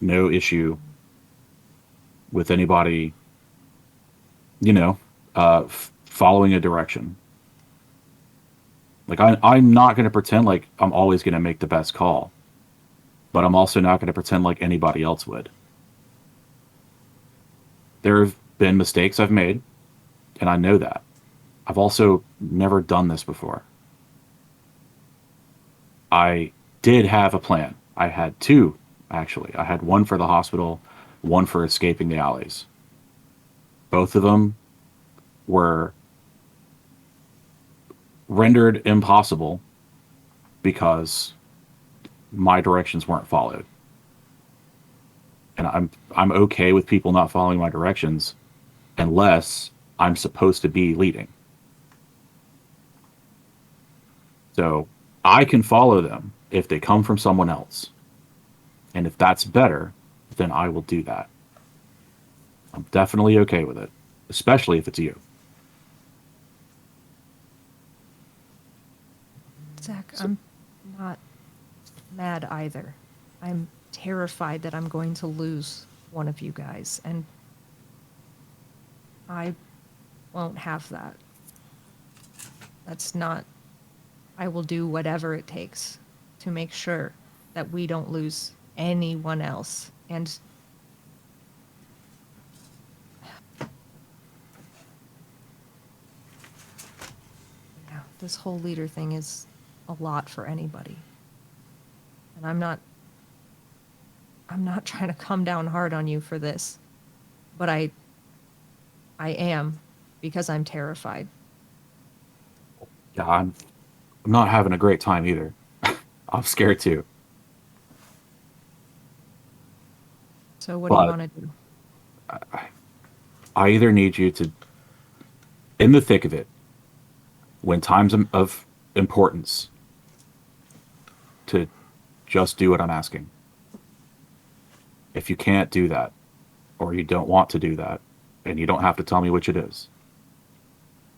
no issue with anybody, following a direction. Like I'm not going to pretend like I'm always going to make the best call, but I'm also not going to pretend like anybody else would. There have been mistakes I've made, and I know that. I've also never done this before. I did have a plan. I had two, actually. I had one for the hospital, one for escaping the alleys. Both of them were rendered impossible because my directions weren't followed. And I'm okay with people not following my directions unless I'm supposed to be leading. So I can follow them if they come from someone else. And if that's better, then I will do that. I'm definitely okay with it, especially if it's you. Zac, I'm not mad either. I'm terrified that I'm going to lose one of you guys, and I won't have that. That's not... I will do whatever it takes to make sure that we don't lose anyone else. And yeah, this whole leader thing is a lot for anybody. And I'm not trying to come down hard on you for this, but I am, because I'm terrified. Yeah, I'm not having a great time either. I'm scared too. So what do you want to do? I either need you to, in the thick of it, when times of importance, to just do what I'm asking. If you can't do that, or you don't want to do that, and you don't have to tell me which it is,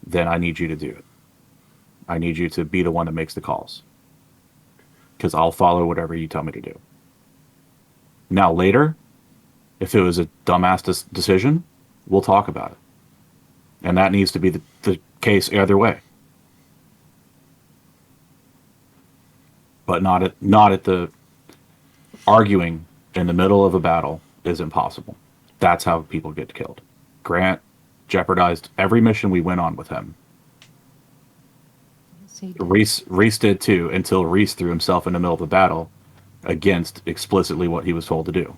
then I need you to do it. I need you to be the one that makes the calls. Because I'll follow whatever you tell me to do. Now, later, if it was a dumbass decision, we'll talk about it. And that needs to be the case either way. But not at the arguing in the middle of a battle is impossible. That's how people get killed. Grant jeopardized every mission we went on with him. Reese did too, until Reese threw himself in the middle of the battle against explicitly what he was told to do.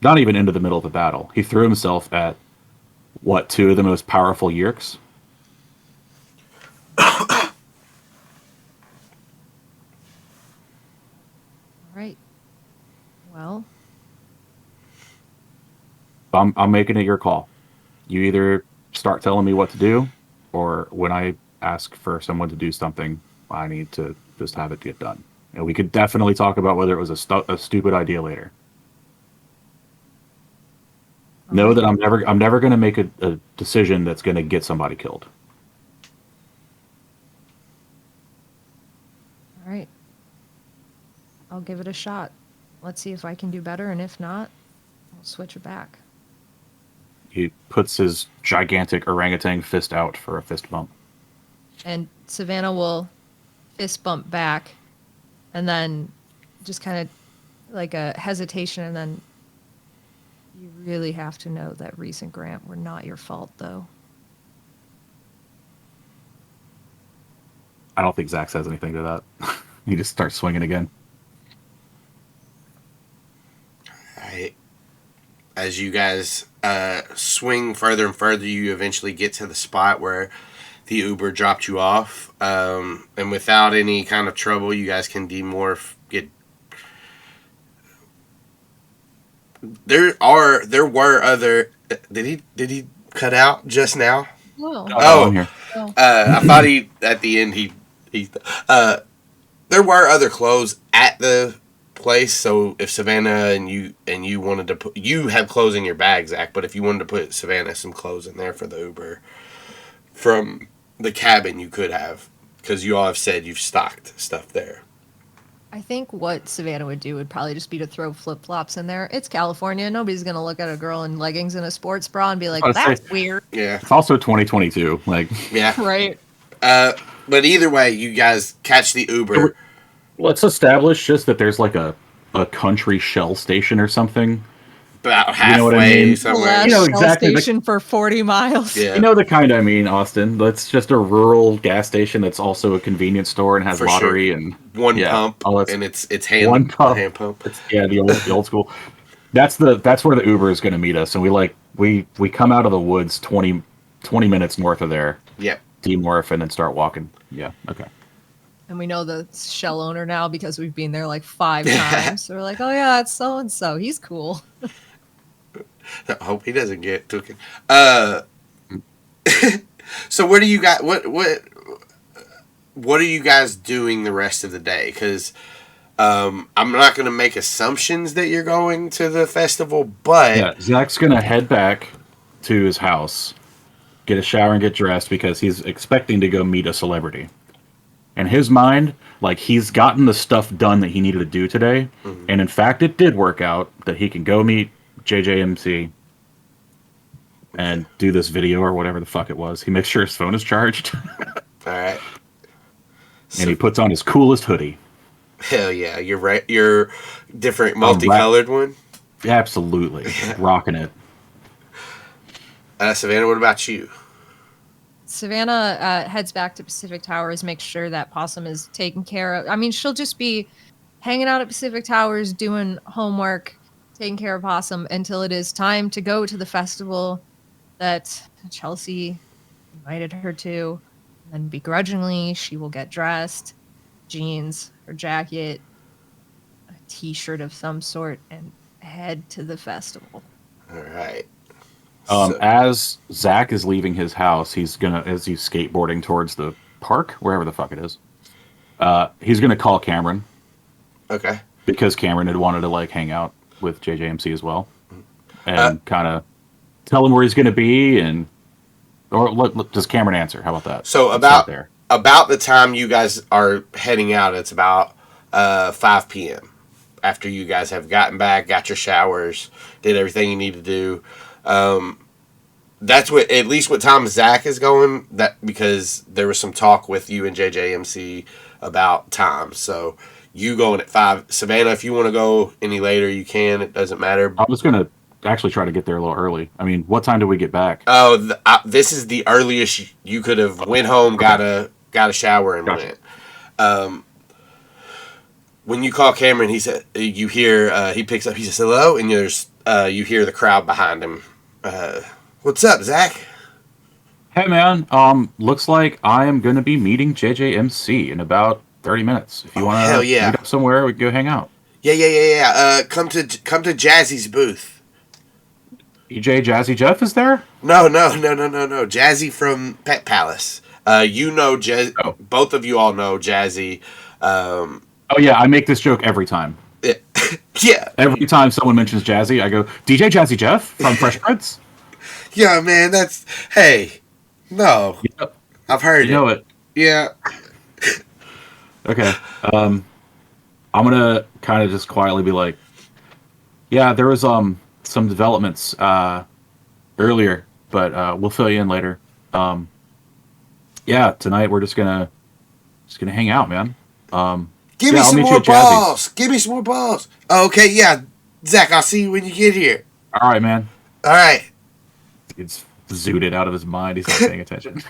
Not even into the middle of the battle. He threw himself at, two of the most powerful Yeerks? Right. Well, I'm making it your call. You either start telling me what to do, or when I ask for someone to do something, I need to just have it get done. And we could definitely talk about whether it was a stupid idea later. Know that I'm never going to make a decision that's going to get somebody killed. All right. I'll give it a shot. Let's see if I can do better, and if not, I'll switch it back. He puts his gigantic orangutan fist out for a fist bump. And Savannah will fist bump back, and then just kind of like a hesitation, and then you really have to know that Reese and Grant were not your fault, though. I don't think Zac says anything to that. He just starts swinging again. As you guys swing further and further, you eventually get to the spot where the Uber dropped you off. And without any kind of trouble, you guys can demorph, there were other. Did he cut out just now? Whoa. Oh, I'm here. Oh. I thought he at the end he there were other clothes at the place. So if Savannah and you wanted to put, you have clothes in your bag, Zach. But if you wanted to put Savannah some clothes in there for the Uber from the cabin, you could have, because you all have said you've stocked stuff there. I think what Savannah would do would probably just be to throw flip-flops in there. It's California. Nobody's going to look at a girl in leggings and a sports bra and be like, that's weird. Yeah. It's also 2022. Like, Yeah. Right. But either way, you guys catch the Uber. let's establish just that there's like a country shell station or something. About halfway You know what I mean? somewhere. Last You know Shell exactly the- station for 40 miles. Yeah. You know the kind I mean, Austin. That's just a rural gas station that's also a convenience store and has For lottery sure. and One yeah. pump, Oh, it's and it's hand, one pump. hand pump. It's, yeah, the old school. That's where the Uber is going to meet us, and we come out of the woods 20 minutes north of there. Yep. Demorph and then start walking. Yeah. Okay. And we know the Shell owner now because we've been there like 5 times. So we're like, oh yeah, it's so-and-so. He's cool. I hope he doesn't get taken. So where do you got what are you guys doing the rest of the day? Because I'm not going to make assumptions that you're going to the festival, but Yeah. Zach's going to head back to his house, get a shower and get dressed because he's expecting to go meet a celebrity. In his mind, like, he's gotten the stuff done that he needed to do today, and in fact, it did work out that he can go meet JJMC and do this video or whatever the fuck it was. He makes sure his phone is charged, all right. and he puts on his coolest hoodie. Hell yeah, you're right. Your different multicolored one. Absolutely, rocking it. Savannah, what about you? Savannah heads back to Pacific Towers, makes sure that Possum is taken care of. I mean, she'll just be hanging out at Pacific Towers, doing homework, taking care of Possum until it is time to go to the festival that Chelsea invited her to. And begrudgingly, she will get dressed, jeans, her jacket, a t-shirt of some sort, and head to the festival. All right. As Zach is leaving his house, as he's skateboarding towards the park, wherever the fuck it is, he's gonna call Cameron Okay. because Cameron had wanted to like hang out with JJMC as well, and kind of tell him where he's gonna be, or does Cameron answer? How about that? So Let's start there. about the time you guys are heading out, it's about 5 p.m. After you guys have gotten back, got your showers, did everything you need to do. That's at least what time Zach is going. That because there was some talk with you and JJMC about time. So you going at 5. Savannah, if you want to go any later, you can. It doesn't matter. I was gonna actually try to get there a little early. I mean, what time did we get back? Oh, this is the earliest you could have went home, got a shower, and Gotcha. went. When you call Cameron, he said you hear he picks up. He says hello, and you hear the crowd behind him. What's up, Zach? Hey man, looks like I am gonna be meeting JJMC in about 30 minutes. If you want hell to yeah. meet up somewhere, we can go hang out. Yeah. Come to Jazzy's booth. EJ Jazzy Jeff is there? No. Jazzy from Pet Palace. Both of you all know Jazzy. Oh yeah, I make this joke every time. Yeah. Every time someone mentions Jazzy, I go, DJ Jazzy Jeff from Fresh Prince? Yeah, man, hey. No. Yep. I've heard You know it. Yeah. Okay. I'm gonna kind of just quietly be like, yeah, there was some developments earlier, but we'll fill you in later. Yeah, tonight we're just gonna hang out, man. Give me I'll some meet you more at Jazzy's. balls. Give me some more balls. Okay, yeah. Zach, I'll see you when you get here. All right, man. All right. It's zooted out of his mind. He's not paying attention.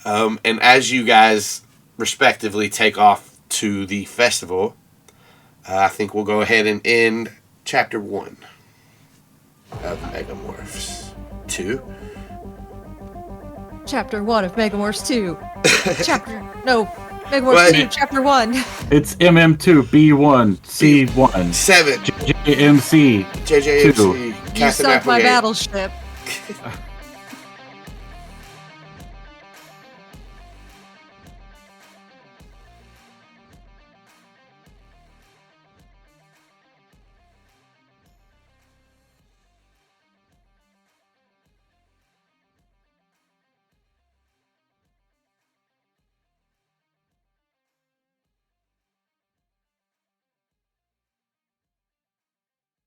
And as you guys respectively take off to the festival, I think we'll go ahead and end chapter 1 of Megamorphs 2. Chapter 1 of Megamorphs 2. Megamorphs What? 2, Chapter 1. It's MM2, B1, C1, 7. JMC. JJMC. You sunk my battleship.